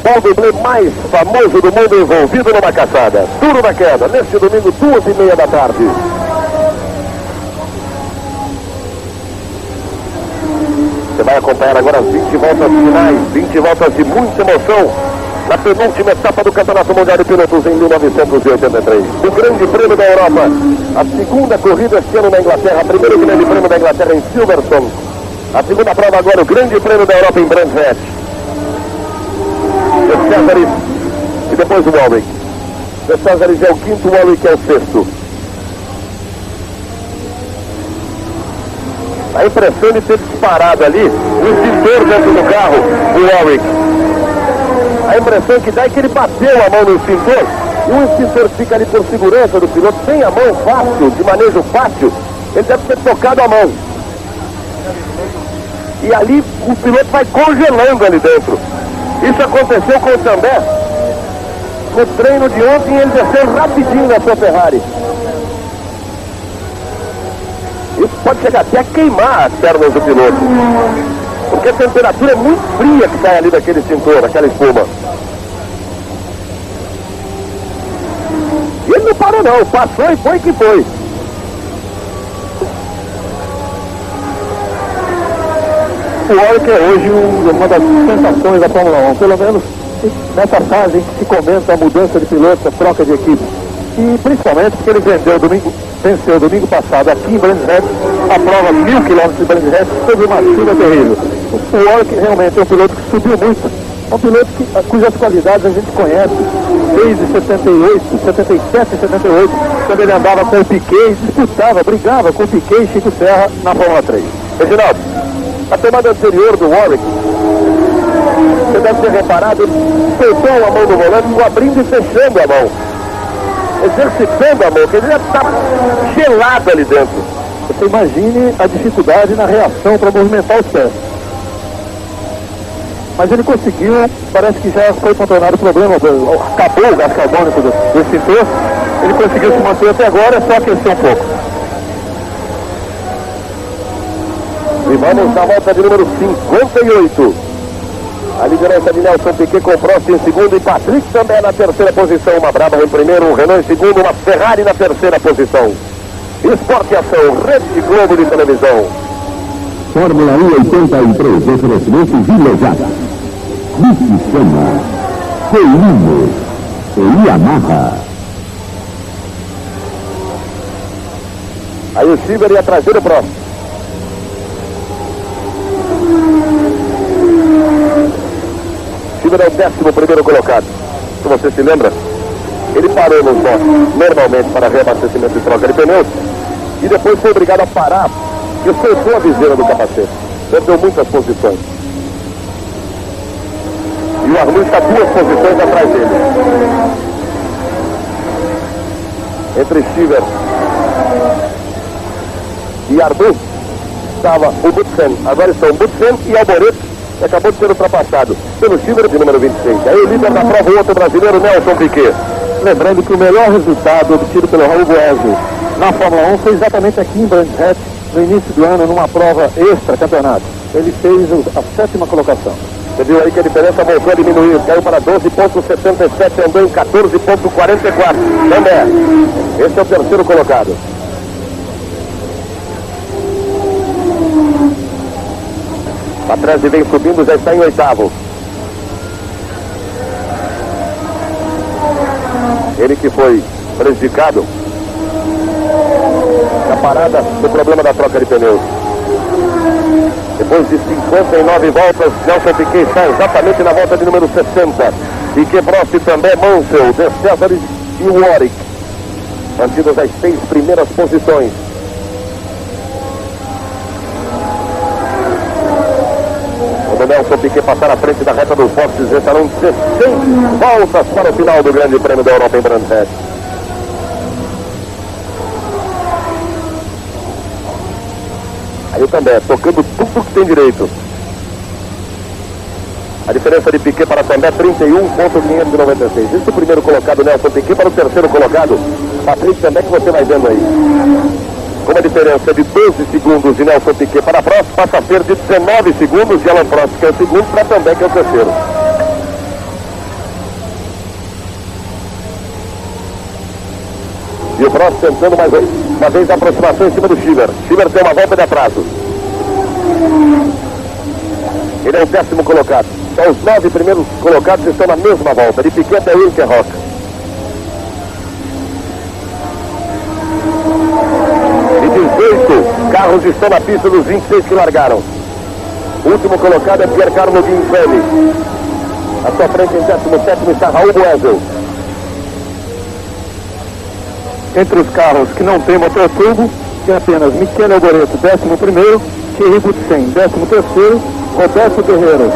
O dublê mais famoso do mundo envolvido numa caçada. Duro na queda, neste domingo, 2h30 da tarde. Você vai acompanhar agora as 20 voltas finais, 20 voltas de muita emoção, na penúltima etapa do Campeonato Mundial de Pilotos em 1983. O Grande Prêmio da Europa, a segunda corrida este ano na Inglaterra, a primeiro Grande Prêmio da Inglaterra em Silverstone, a segunda prova agora, o Grande Prêmio da Europa em Branchette. De César e depois o Warwick. De César é o quinto, o Warwick é o 6º. A impressão de ter disparado ali o extintor dentro do carro, o Warwick. A impressão que dá é que ele bateu a mão no extintor, e o extintor fica ali por segurança do piloto, sem a mão fácil, de manejo fácil, ele deve ter tocado a mão. E ali o piloto vai congelando ali dentro. Isso aconteceu com o També. No treino de ontem ele desceu rapidinho na sua Ferrari. Isso pode chegar até a queimar as pernas do piloto. Porque a temperatura é muito fria que sai ali daquele extintor, daquela espuma. E ele não parou não, passou e foi que foi. O Warwick é hoje uma das sensações da Fórmula 1, pelo menos nessa fase em que se comenta a mudança de pilotos, a troca de equipe. E principalmente porque ele venceu domingo passado aqui em Brands Hatch, a prova 1000 km de Brands Hatch, teve uma chuva terrível. O Warwick realmente é um piloto que subiu muito, é um piloto cujas qualidades a gente conhece desde 78, 77 e 78, quando ele andava com o Piquet, disputava, brigava com o Piquet e Chico Serra na Fórmula 3. Reginaldo, a tomada anterior do Warwick, você deve ter reparado, ele soltou a mão no volante, ficou abrindo e fechando a mão, exercitando a mão, quer dizer, está gelado ali dentro. Você imagine a dificuldade na reação para movimentar os pés. Mas ele conseguiu, parece que já foi contornado o problema, acabou o gás carbônico do extintor, ele conseguiu se manter até agora, é só aquecer um pouco. E vamos na volta de número 58. A liderança de Nelson Piquet com Prost em segundo e Patrick também na terceira posição. Uma Brabham em primeiro, um Renault em segundo, uma Ferrari na terceira posição. Esporte e Ação, Rede Globo de televisão. Fórmula 1 83, oferecimento Vilejada. Mitsuyama, Koilimo e Yamaha. Aí o Schieber ia trazer o Prost. Schieber é o 11º colocado. Se você se lembra, ele parou nos boxes normalmente para reabastecimento de troca de pneus e depois foi obrigado a parar e soltou a viseira do capacete. Perdeu muitas posições. E o Arnoux está 2 posições atrás dele. Entre Schieber e Arnoux estava o Butsen. Agora estão Butsen e Alboreto, que acabou de ser ultrapassado pelo Schieber de número 26. Aí o líder da prova, o outro brasileiro, Nelson Piquet. Lembrando que o melhor resultado obtido pelo Raul Boesel na Fórmula 1 foi exatamente aqui em Brands Hatch, no início do ano, numa prova extra campeonato. Ele fez a 7ª colocação. Você viu aí que a diferença voltou a diminuir, caiu para 12,77, andou em 14,44. Também. Esse é o terceiro colocado. Patrese vem subindo, já está em 8º. Ele que foi prejudicado na parada do problema da troca de pneus. Depois de 59 voltas, Nelson Piquet está exatamente na volta de número 60. Piquet, Prost também, Mansell, De Cesaris e Warwick, mantidas as 6 primeiras posições. Quando Nelson Piquet passar à frente da reta dos boxes, estarão 16 voltas para o final do Grande Prêmio da Europa em Brands Hatch. Aí o També, tocando tudo que tem direito. A diferença de Piquet para També, 31,596. Isso é o primeiro colocado, Nelson Piquet, para o terceiro colocado, Patrick També, que você vai vendo aí. Com a diferença de 12 segundos de Nelson Piquet para Prost, passa a ser de 19 segundos de Alain Prost, que é o segundo, para També, que é o terceiro. E o Prost tentando mais uma vez a aproximação em cima do Schieber. Schieber tem uma volta de atraso. Ele é o 10º colocado. Então os 9 primeiros colocados estão na mesma volta, de Piquet até Winkelhock. E 18 carros estão na pista dos 26 que largaram. O último colocado é Piercarlo Guinfelli. À sua frente em 17º está Raul Boesel. Entre os carros que não tem motor turbo, tem apenas Michele Alboreto, 11º, Thierry Boutsen. 13º, Roberto Guerreiro.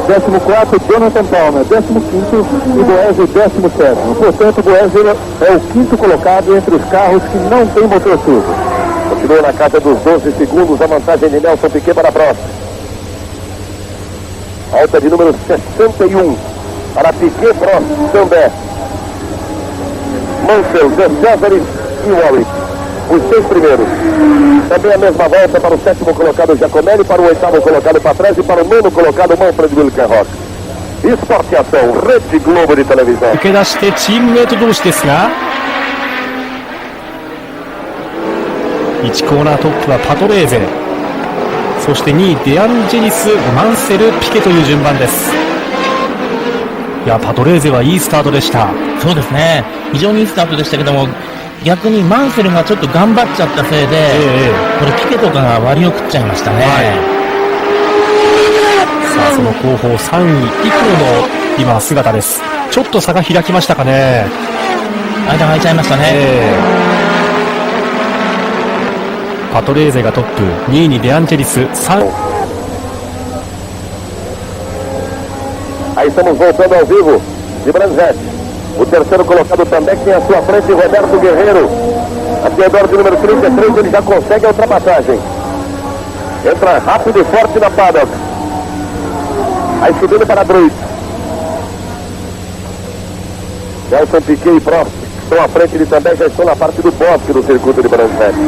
14º, Jonathan Palmer. 15º e Boesio 17º. Portanto, Boesio é o quinto colocado entre os carros que não tem motor turbo. Continua na casa dos 12 segundos a vantagem de Nelson Piquet para Prost. Alta de número 61 para Piquet, Prost, Também. Mansell, De Cesaris e Warwick. Os 6 primeiros. Também a mesma volta para o 7º colocado Giacomelli, para o 8º colocado Patrese e para o 9º colocado Manfred Wilkenrock. Esporte e ação, Rede Globo de televisão. 抜け出してチームメイト同士ですが、1コーナートップはパトレーゼ、そして2位デアンジェリス、マンセル、ピケという順番です。いや、パトレーゼはいいスタートでした。そうですね。非常にいいスタートでしたけども、逆にマンセルがちょっと頑張っちゃったせいで、これピケとかが割り送っちゃいましたね。さあ、その後方3位以降の今姿です。ちょっと差が開きましたかね。間が空いちゃいましたね。パトレーゼがトップ、2位にデアンジェリス、3位。Aí estamos voltando ao vivo de Branzete. O 3º colocado também tem à sua frente Roberto Guerreiro. A Teodoro de número 33, ele já consegue a ultrapassagem. Entra rápido e forte na paddock. Aí subindo para Druid. Nelson Piquet e Prost estão à frente de também, já estão na parte do bosque do circuito de Branzete.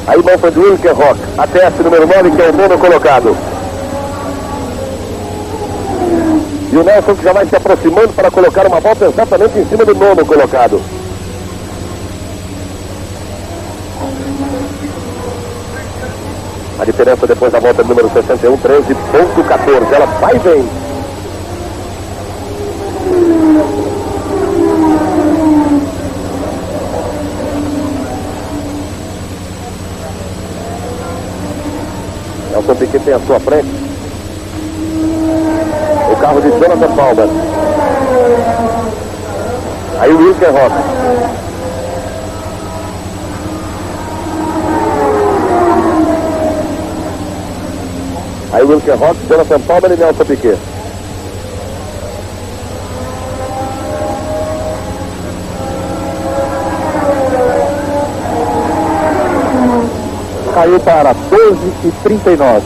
Aí Manfred Wilkenrock, ATS número 9, que é o 9º colocado. E o Nelson que já vai se aproximando para colocar uma volta exatamente em cima do 9º colocado. A diferença depois da volta número 61, 13.14. Ela vai e vem. Nelson Piquet tem à sua frente o carro de Jonathan Palmer. Aí o Wilkenrock. Aí o Wilkenrock, Jonathan Palmer e Nelson Piquet. Caiu para 12,39.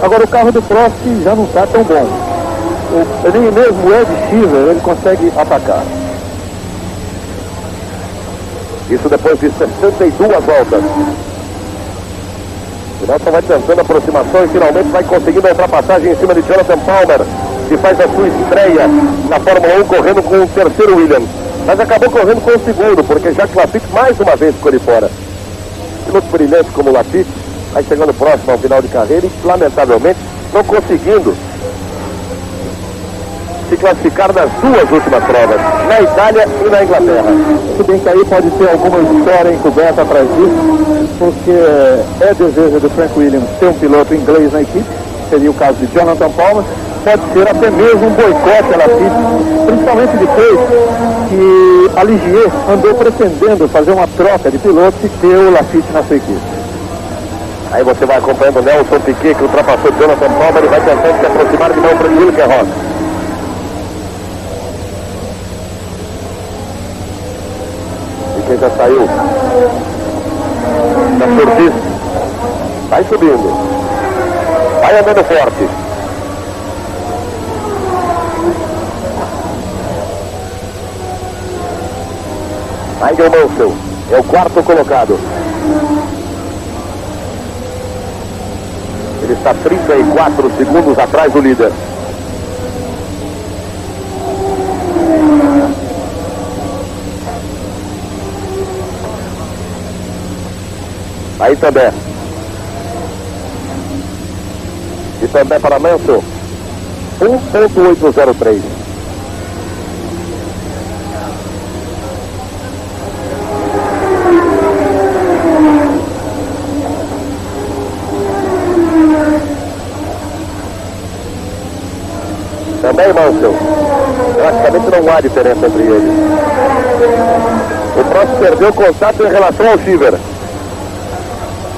Agora o carro do Prost já não está tão bom. Nem mesmo o Ed Schiller ele consegue atacar. Isso depois de 62 voltas. O Nelson vai tentando a aproximação e finalmente vai conseguindo a ultrapassagem em cima de Jonathan Palmer, que faz a sua estreia na Fórmula 1 correndo com o 3º Williams. Mas acabou correndo com o 2º, porque Jacques Lafitte mais uma vez ficou de fora. Piloto brilhante como o Lafitte, vai chegando próximo ao final de carreira e, lamentavelmente, não conseguindo se classificar nas 2 últimas provas, na Itália e na Inglaterra. Se bem que aí pode ter alguma história encoberta atrás disso, porque é desejo do Frank Williams ter um piloto inglês na equipe, seria o caso de Jonathan Palmer, pode ser até mesmo um boicote à Lafitte, principalmente depois que a Ligier andou pretendendo fazer uma troca de pilotos e ter o Lafitte na sua equipe. Aí você vai acompanhando o Nelson Piquet, que ultrapassou Jonathan Palmer e vai tentando se aproximar de Manfred Wilkenrock. Piquet já saiu da surfista. Vai subindo. Vai andando forte. Nigel Mansell é o 4º colocado. Ele está 34 segundos atrás do líder. Aí também. E também para Mansell. 1.803. Também Mansell. Praticamente não há diferença entre eles. O Prost perdeu contato em relação ao Schiller.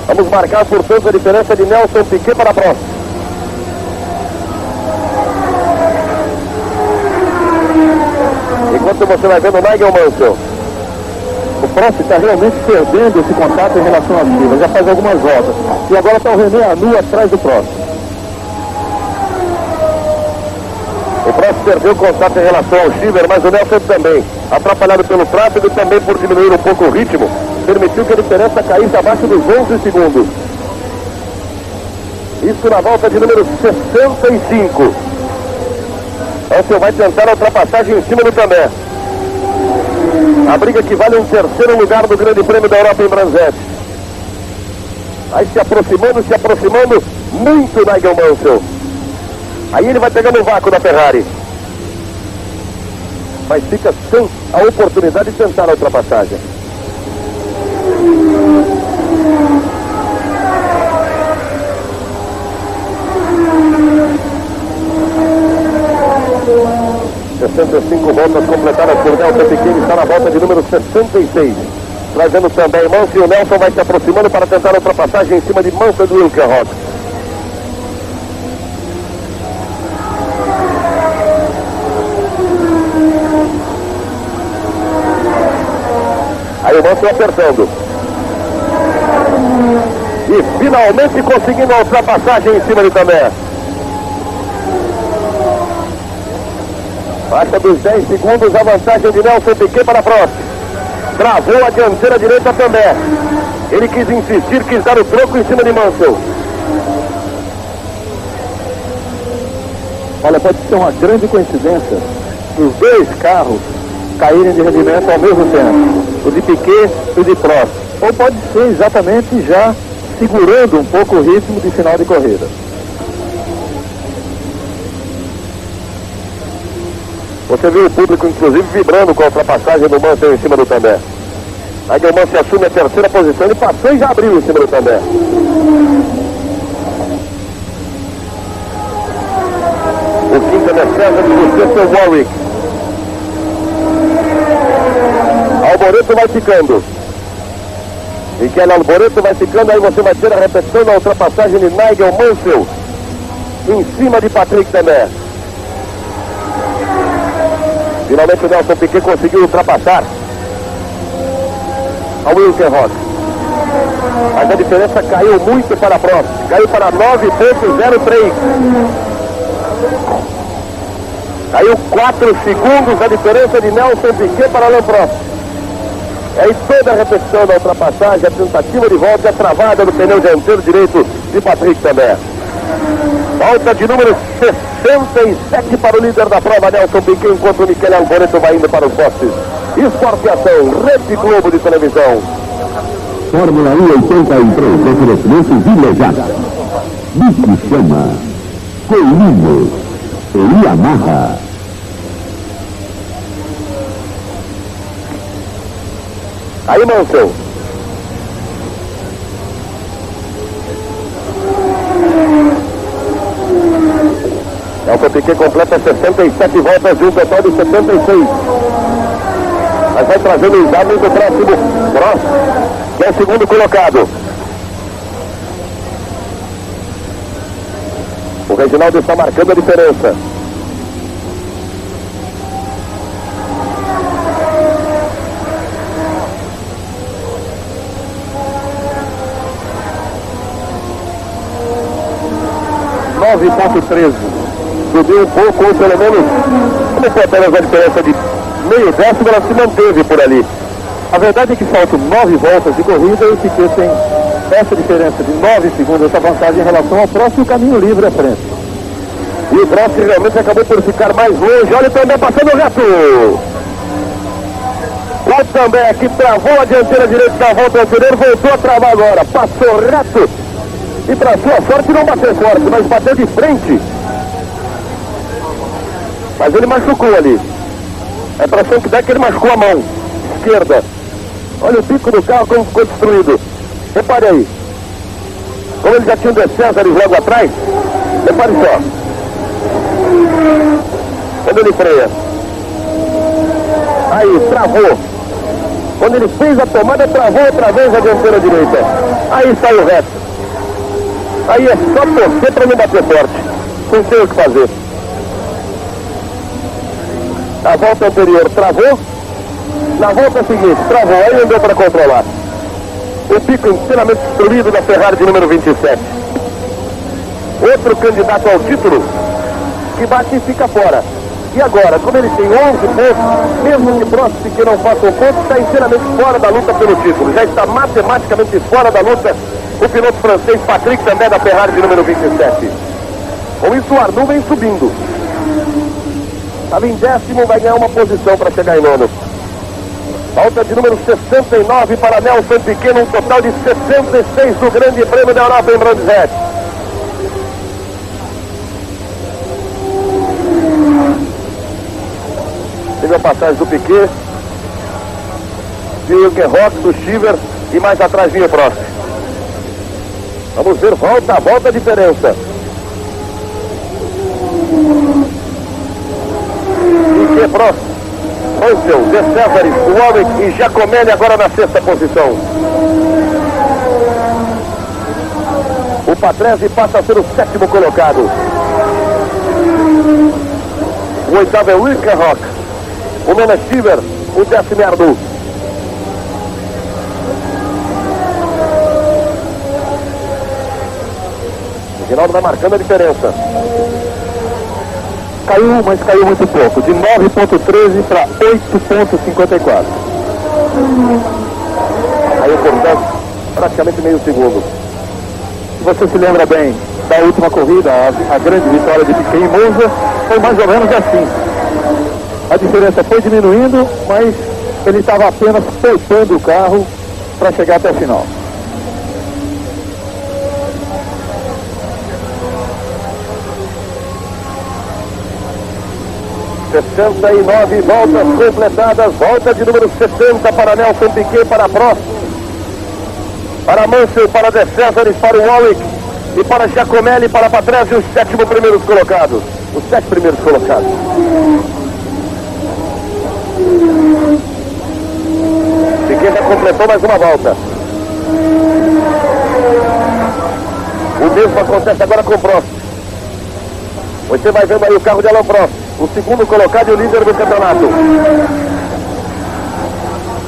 Vamos marcar, portanto, a diferença de Nelson Piquet para Prost. Enquanto você vai vendo o Nigel Mansell. O Prost está realmente perdendo esse contato em relação à Silva, já faz algumas voltas. E agora está o René Arnoux atrás do Prost. O Prost perdeu o contato em relação ao Schieber, mas o Nelson também, atrapalhado pelo tráfego e também por diminuir um pouco o ritmo, permitiu que a diferença caísse abaixo dos 11 segundos. Isso na volta de número 65. Nelson vai tentar a ultrapassagem em cima do Também. A briga que vale um terceiro lugar do Grande Prêmio da Europa em Branzete. Vai se aproximando muito Nigel Mansell. Aí ele vai pegando o vácuo da Ferrari. Mas fica sem a oportunidade de tentar a ultrapassagem. Voltas completadas por Nelson Piquet, está na volta de número 66. Trazendo também Mansell, e o Nelson vai se aproximando para tentar a ultrapassagem em cima de Mansell do Hülkenberg. Aí o Mansell apertando. E finalmente conseguindo a ultrapassagem em cima de Também. Baixa dos 10 segundos a vantagem de Nelson Piquet para Prost. Travou a dianteira direita também. Ele quis insistir, quis dar o troco em cima de Mansell. Olha, pode ser uma grande coincidência os dois carros caírem de rendimento ao mesmo tempo. O de Piquet e o de Prost. Ou pode ser exatamente já segurando um pouco o ritmo de final de corrida. Você viu o público, inclusive, vibrando com a ultrapassagem do Mansell em cima do Também. Aí o Mansell assume a terceira posição, ele passou e já abriu em cima do Também. O quinto é César de José Warwick. Alboreto vai ficando. Michele Alboreto vai ficando, aí você vai ter a repetição da ultrapassagem de Nigel Mansell em cima de Patrick Também. Finalmente o Nelson Piquet conseguiu ultrapassar ao Hülkenberg. Mas a diferença caiu muito para a Prost. Caiu para 9.03. Caiu 4 segundos a diferença de Nelson Piquet para Alain Prost. Aí toda a repetição da ultrapassagem, a tentativa de volta, a travada do pneu dianteiro direito de Patrick Também. Volta de número 67 para o líder da prova, Nelson Piquet, enquanto o Michele Alboreto vai indo para os postes. Esporte e Ação, Rede Globo de televisão. Fórmula 1 83, oferecimento Vilejada. Bici Chama, Colino e Yamaha. Aí Mansell. Nelson Piquet completa 67 voltas de um total de 76. Mas vai trazendo o exame do próximo Prost, que é o segundo colocado. O Reginaldo está marcando a diferença. Subiu um pouco, ou pelo menos, como foi apenas a diferença de meio décimo, ela se manteve por ali. A verdade é que faltam 9 voltas de corrida e o Piquet tem essa diferença de 9 segundos, essa vantagem em relação ao próximo caminho livre à frente. E o Prost realmente acabou por ficar mais longe. Olha o Também passando reto. O Também que travou a dianteira direita da volta anterior, voltou a travar agora. Passou reto. E para sua sorte não bateu forte, mas bateu de frente. Mas ele machucou ali. A impressão que dá é que ele machucou a mão esquerda. Olha o bico do carro como ficou destruído. Repare aí. Como ele já tinha um De Césares logo atrás. Repare só. Quando ele freia. Aí, travou. Quando ele fez a tomada, travou outra vez a dianteira direita. Aí sai o resto. Aí é só torcer para não bater forte. Não tem o que fazer. A volta anterior travou. Na volta seguinte, travou. Aí não deu para controlar. O pico inteiramente destruído da Ferrari de número 27. Outro candidato ao título que bate e fica fora. E agora, como ele tem 11 pontos, mesmo que Prost que não faça o ponto, está inteiramente fora da luta pelo título. Já está matematicamente fora da luta o piloto francês Patrick também da Ferrari de número 27. Com isso o Arnoux vem subindo. Estava em 10º, vai ganhar uma posição para chegar em nono. Volta de número 69 para Nelson Piquet, um total de 66 do Grande Prêmio da Europa em Brands Hatch. Teve a passagem do Piquet, de Jürgen Rock, do Chiver e mais atrás vinha o Prost. Vamos ver volta a volta a diferença. Piquet, Prost, Mansell, De Cesaris, Warwick e Giacomelli agora na 6ª posição. O Patrese passa a ser o 7º colocado. O 8º é Jürgen Rock. O 9º é Chiver, o 10º é Arnoux. O Rinaldo vai marcando a diferença. Caiu, mas caiu muito pouco. De 9.13 para 8.54. Caiu, portanto, praticamente meio segundo. Se você se lembra bem da última corrida, a grande vitória de Piquet em Monza, foi mais ou menos assim. A diferença foi diminuindo, mas ele estava apenas poupando o carro para chegar até o final. ...69 voltas completadas... ...volta de número 70 para Nelson Piquet, para Prost... ...para Mansell, para De Cesaris, para o Warwick... ...e para Giacomelli, para Patrese, os 7 primeiros colocados... ...os 7 primeiros colocados... Piquet já completou mais uma volta... ...o mesmo acontece agora com o Prost... ...você vai vendo aí o carro de Alain Prost... ...o 2º colocado e o líder do campeonato.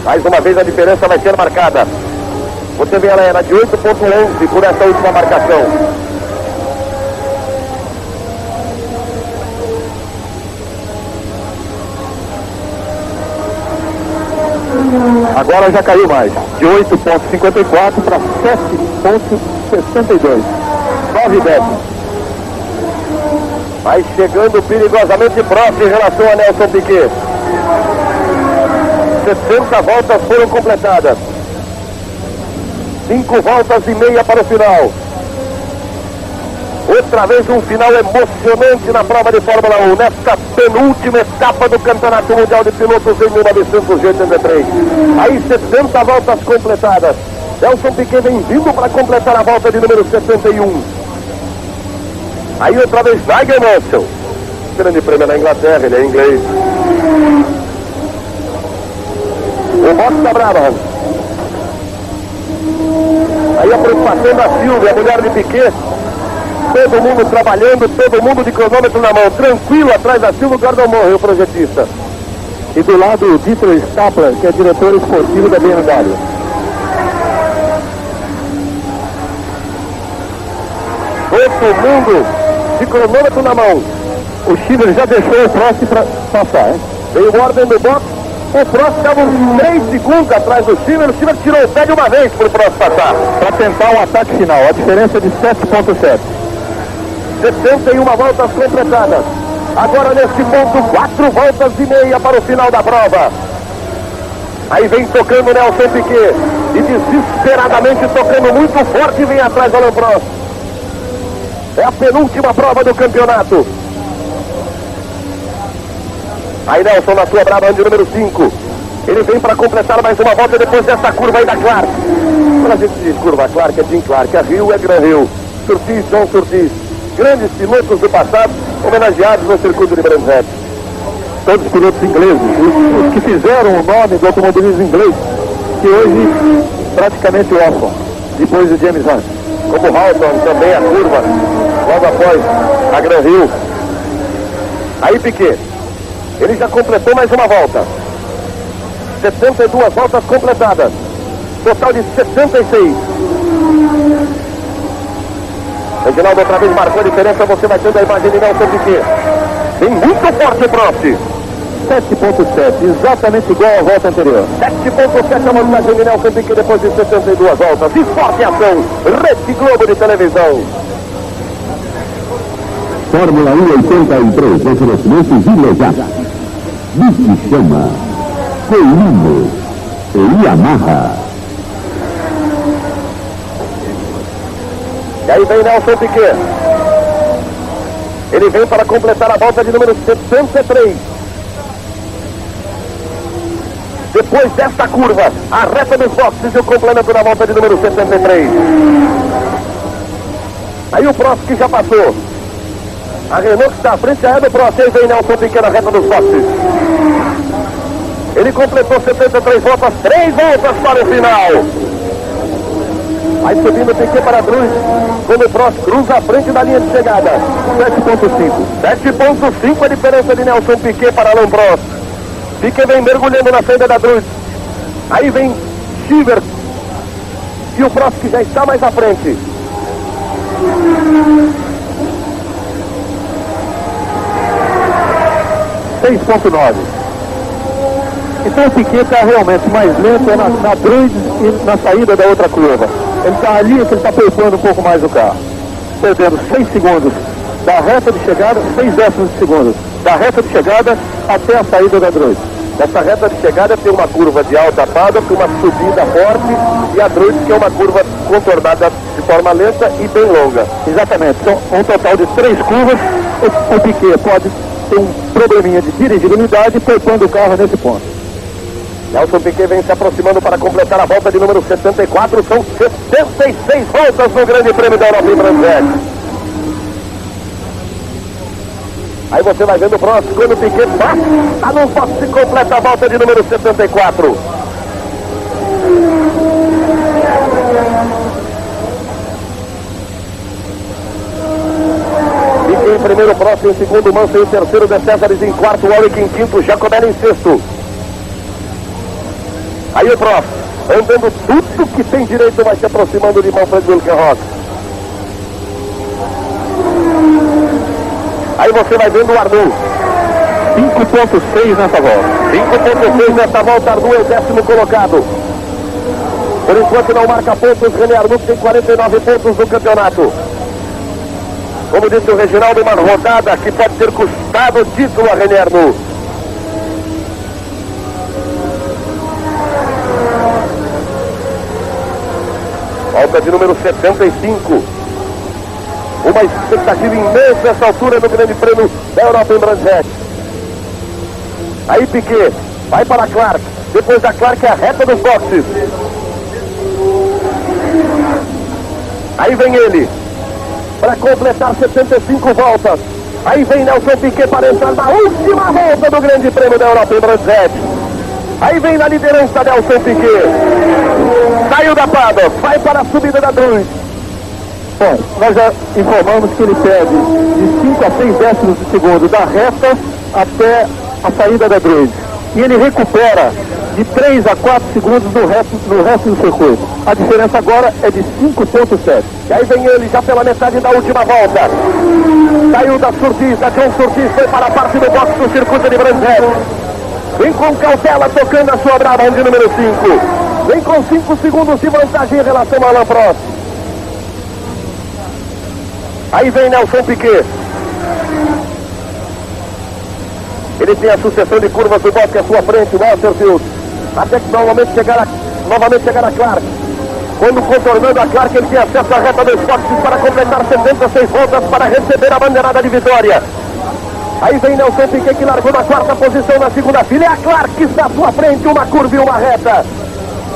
Mais uma vez a diferença vai ser marcada. Você vê, ela era de 8.11 por essa última marcação. Agora já caiu mais. De 8.54 para 7.62. 9 décimos. Vai chegando perigosamente próximo em relação a Nelson Piquet. 60 voltas foram completadas. 5 voltas e meia para o final. Outra vez um final emocionante na prova de Fórmula 1, nesta penúltima etapa do Campeonato Mundial de Pilotos em 1983. Aí 70 voltas completadas. Nelson Piquet vem vindo para completar a volta de número 71. Aí outra vez Nigel Mansell. Grande prêmio na Inglaterra, ele é inglês. O Box da Brabham. Aí a preocupação da Silvia, a mulher de Piquet. Todo mundo trabalhando, todo mundo de cronômetro na mão. Tranquilo atrás da Silvia, o Gordon Murray, o projetista. E do lado o Dieter Stapler, que é diretor esportivo da BMW. Todo mundo de cronômetro na mão. O Chiver já deixou o Prost para passar, hein? Veio ordem do box. O Prost estava uns 3 segundos atrás do Chiver. O Chiver tirou o pé de uma vez para o Prost passar. Para tentar um ataque final. A diferença é de 7.7. 71 voltas completadas. Agora nesse ponto, 4 voltas e meia para o final da prova. Aí vem tocando Nelson Piquet. E desesperadamente tocando muito forte vem atrás do Alain Prost. É a penúltima prova do campeonato. Aí Nelson na sua Brabham de número 5. Ele vem para completar mais uma volta depois dessa curva aí da Clark. Quando a gente diz curva Clark, é Jim Clark. A Rio é Gran Hill. Surtees, John Surtees. Grandes pilotos do passado homenageados no circuito de Brands Hatch. Todos pilotos ingleses. Os que fizeram o nome do automobilismo inglês, que hoje praticamente órfão. depois do James Hunt. Como Halton também a curva, logo após a Gran Hill. Aí Piquet, ele já completou mais uma volta. 72 voltas completadas. Total de 76. Reginaldo outra vez marcou a diferença, você vai tendo a imagem de Nelson Piquet. Tem muito forte o Prost. 7.7, exatamente igual à volta anterior. 7.7 a vantagem de Nelson Piquet depois de 72 voltas. E forte ação, Rede Globo de televisão. Fórmula 1 83, oferecimento Vilejat. Bici Chama, Colino e Yamaha. E aí vem Nelson Piquet. Ele vem para completar a volta de número 73. Depois desta curva, a reta dos boxes e o complemento da volta de número 73. Aí o Prost que já passou. A Renault que está à frente já é do Prost. Aí vem Nelson Piquet na reta dos boxes. Ele completou 73 voltas, 3 voltas para o final. Aí subindo o Piquet para Druz, quando o Prost cruza a frente da linha de chegada. 7.5. 7.5 a diferença de Nelson Piquet para Alain Prost. Piquet vem mergulhando na saída da Druz. Aí vem Chiver. E o Prost que já está mais à frente. Então o Piquet está realmente mais lento na Druz e na saída da outra curva. Ele está ali, ele está poupando um pouco mais o carro. Perdendo 6 segundos da reta de chegada, 6 décimos de segundo da reta de chegada até a saída da Druz. Essa reta de chegada tem uma curva de alta paddock, uma subida forte, e a Druz que é uma curva contornada de forma lenta e bem longa. Exatamente, são um total de 3 curvas. O Piquet pode ter um probleminha de dirigibilidade, poupando o carro nesse ponto. Nelson Piquet vem se aproximando para completar a volta de número 74. São 76 voltas no Grande Prêmio da Europa em Brasil. Aí você vai vendo o Prost, quando o Piquet passa no box e completa a volta de número 74. Piquet em primeiro, Prost em segundo, Mansell em terceiro, De Césares em quarto, Warwick em quinto, Giacomelli em sexto. Aí o Prost, andando tudo que tem direito, vai se aproximando de Manfred Wilkenrock. Aí você vai vendo o Arnoux. 5.6 nessa volta. 5.6 nessa volta, Arnoux é o 10º colocado. Por enquanto não marca pontos, René Arnoux tem 49 pontos no campeonato. Como disse o Reginaldo, uma rodada que pode ter custado o título a René Arnoux. Volta de número 75. Uma expectativa imensa nessa altura no Grande Prêmio da Europa em Brandt. Aí Piquet vai para a Clark. Depois da Clark é a reta dos boxes. Aí vem ele para completar 75 voltas. Aí vem Nelson Piquet para entrar na última volta do Grande Prêmio da Europa em Brandt. Aí vem na liderança Nelson Piquet. Saiu da paddock, vai para a subida da Druz. Bom, nós já informamos que ele perde de 5 a 6 décimos de segundo da reta até a saída da Druz. E ele recupera de 3 a 4 segundos no resto do circuito. A diferença agora é de 5.7. E aí vem ele já pela metade da última volta. Saiu da Surtees, da John Surtees, foi para a parte do box do circuito de Brandt. Vem com cautela, tocando a sua Brabham de número 5. Vem com 5 segundos de vantagem em relação ao Alain Prost. Aí vem Nelson Piquet. Ele tem a sucessão de curvas do box à sua frente, Westerfield. Até que novamente chegar a Clark. Quando contornando a Clark, ele tem acesso à reta dos boxes para completar 76 voltas para receber a bandeirada de vitória. Aí vem Nelson Piquet que largou na quarta posição na segunda fila. É a Clark que está à sua frente, uma curva e uma reta.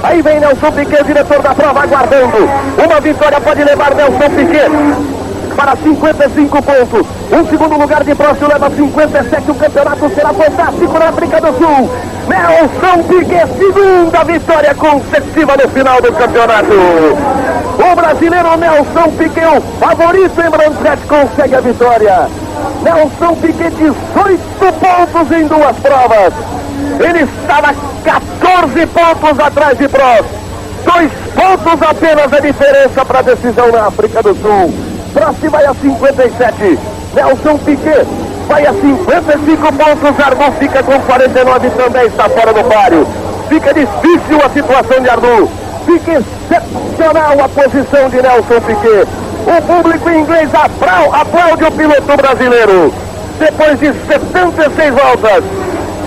Aí vem Nelson Piquet, diretor da prova, aguardando. Uma vitória pode levar Nelson Piquet para 55 pontos. Um segundo lugar de Prost leva 57. O campeonato será fantástico na África do Sul. Nelson Piquet, segunda vitória consecutiva no final do campeonato. O brasileiro Nelson Piquet, o favorito em Brandt, consegue a vitória. Nelson Piquet, 18 pontos em 2 provas. Ele estava 14 pontos atrás de Prost. 2 pontos apenas a diferença para a decisão na África do Sul. Prost vai a 57. Nelson Piquet vai a 55 pontos. Arnoux fica com 49 e também está fora do páreo. Fica difícil a situação de Arnoux. Fica excepcional a posição de Nelson Piquet. O público inglês aplaude o piloto brasileiro. Depois de 76 voltas,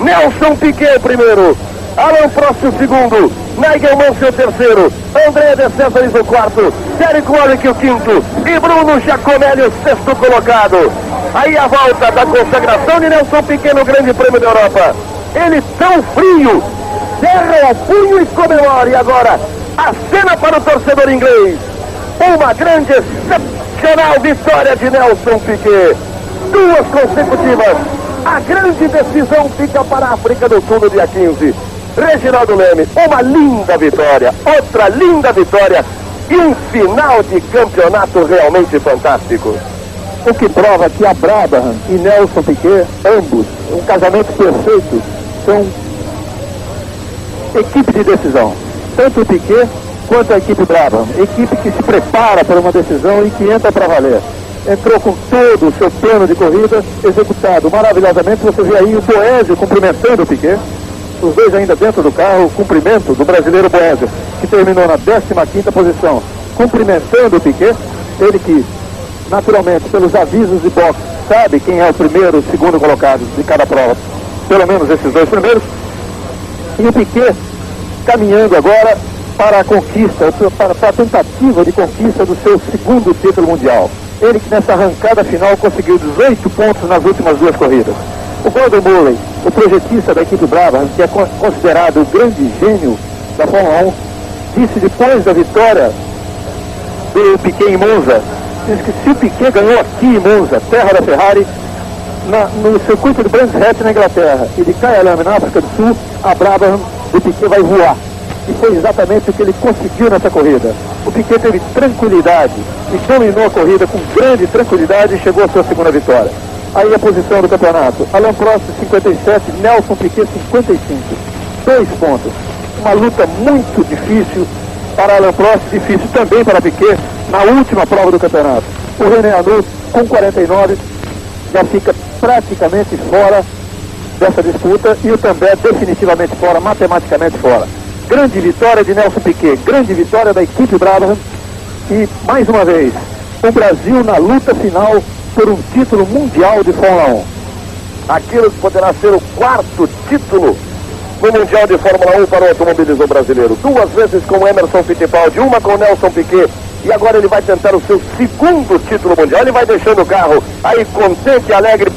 Nelson Piquet o primeiro, Alain Prost o segundo, Nigel Mansell o terceiro, Andrea de Cesaris o quarto, Derek Warwick o quinto e Bruno Giacomelli o sexto colocado. Aí a volta da consagração de Nelson Piquet no Grande Prêmio da Europa. Ele tão frio, cerra o punho e comemora. E agora, a cena para o torcedor inglês. Uma grande, excepcional vitória de Nelson Piquet. 2 consecutivas. A grande decisão fica para a África do Sul no dia 15. Reginaldo Leme, uma linda vitória. Outra linda vitória. E um final de campeonato realmente fantástico. O que prova que a Brabham e Nelson Piquet, ambos, um casamento perfeito, são equipe de decisão. Tanto o Piquet quanto a equipe Brabham. Equipe que se prepara para uma decisão e que entra para valer. Entrou com todo o seu plano de corrida executado maravilhosamente. Você vê aí o Boésio cumprimentando o Piquet. Os dois ainda dentro do carro, cumprimento do brasileiro Boésio, que terminou na 15ª posição, cumprimentando o Piquet. Ele que, naturalmente, pelos avisos de boxe, sabe quem é o primeiro e o segundo colocado de cada prova. Pelo menos esses 2 primeiros. E o Piquet caminhando agora para a conquista, para a tentativa de conquista do seu segundo título mundial. Ele que nessa arrancada final conseguiu 18 pontos nas últimas 2 corridas. O Gordon Murray, o projetista da equipe Brabham, que é considerado o grande gênio da Fórmula 1, disse depois da vitória do Piquet em Monza, disse que se o Piquet ganhou aqui em Monza, terra da Ferrari, no circuito de Brands Hatch na Inglaterra e de Kyalami na África do Sul, a Brabham do Piquet vai voar. E foi exatamente o que ele conseguiu nessa corrida. O Piquet teve tranquilidade e dominou a corrida com grande tranquilidade e chegou à sua segunda vitória. Aí a posição do campeonato: Alain Prost 57, Nelson Piquet 55. 2 pontos. Uma luta muito difícil para Alain Prost, difícil também para Piquet na última prova do campeonato. O René Arnoux com 49 já fica praticamente fora dessa disputa e o Também definitivamente fora, matematicamente fora. Grande vitória de Nelson Piquet, grande vitória da equipe Brabham e, mais uma vez, o Brasil na luta final por um título mundial de Fórmula 1. Aquilo que poderá ser o 4º título no Mundial de Fórmula 1 para o automobilismo brasileiro. 2 vezes com Emerson Fittipaldi, uma com Nelson Piquet. E agora ele vai tentar o seu 2º título mundial. Ele vai deixando o carro aí contente, alegre,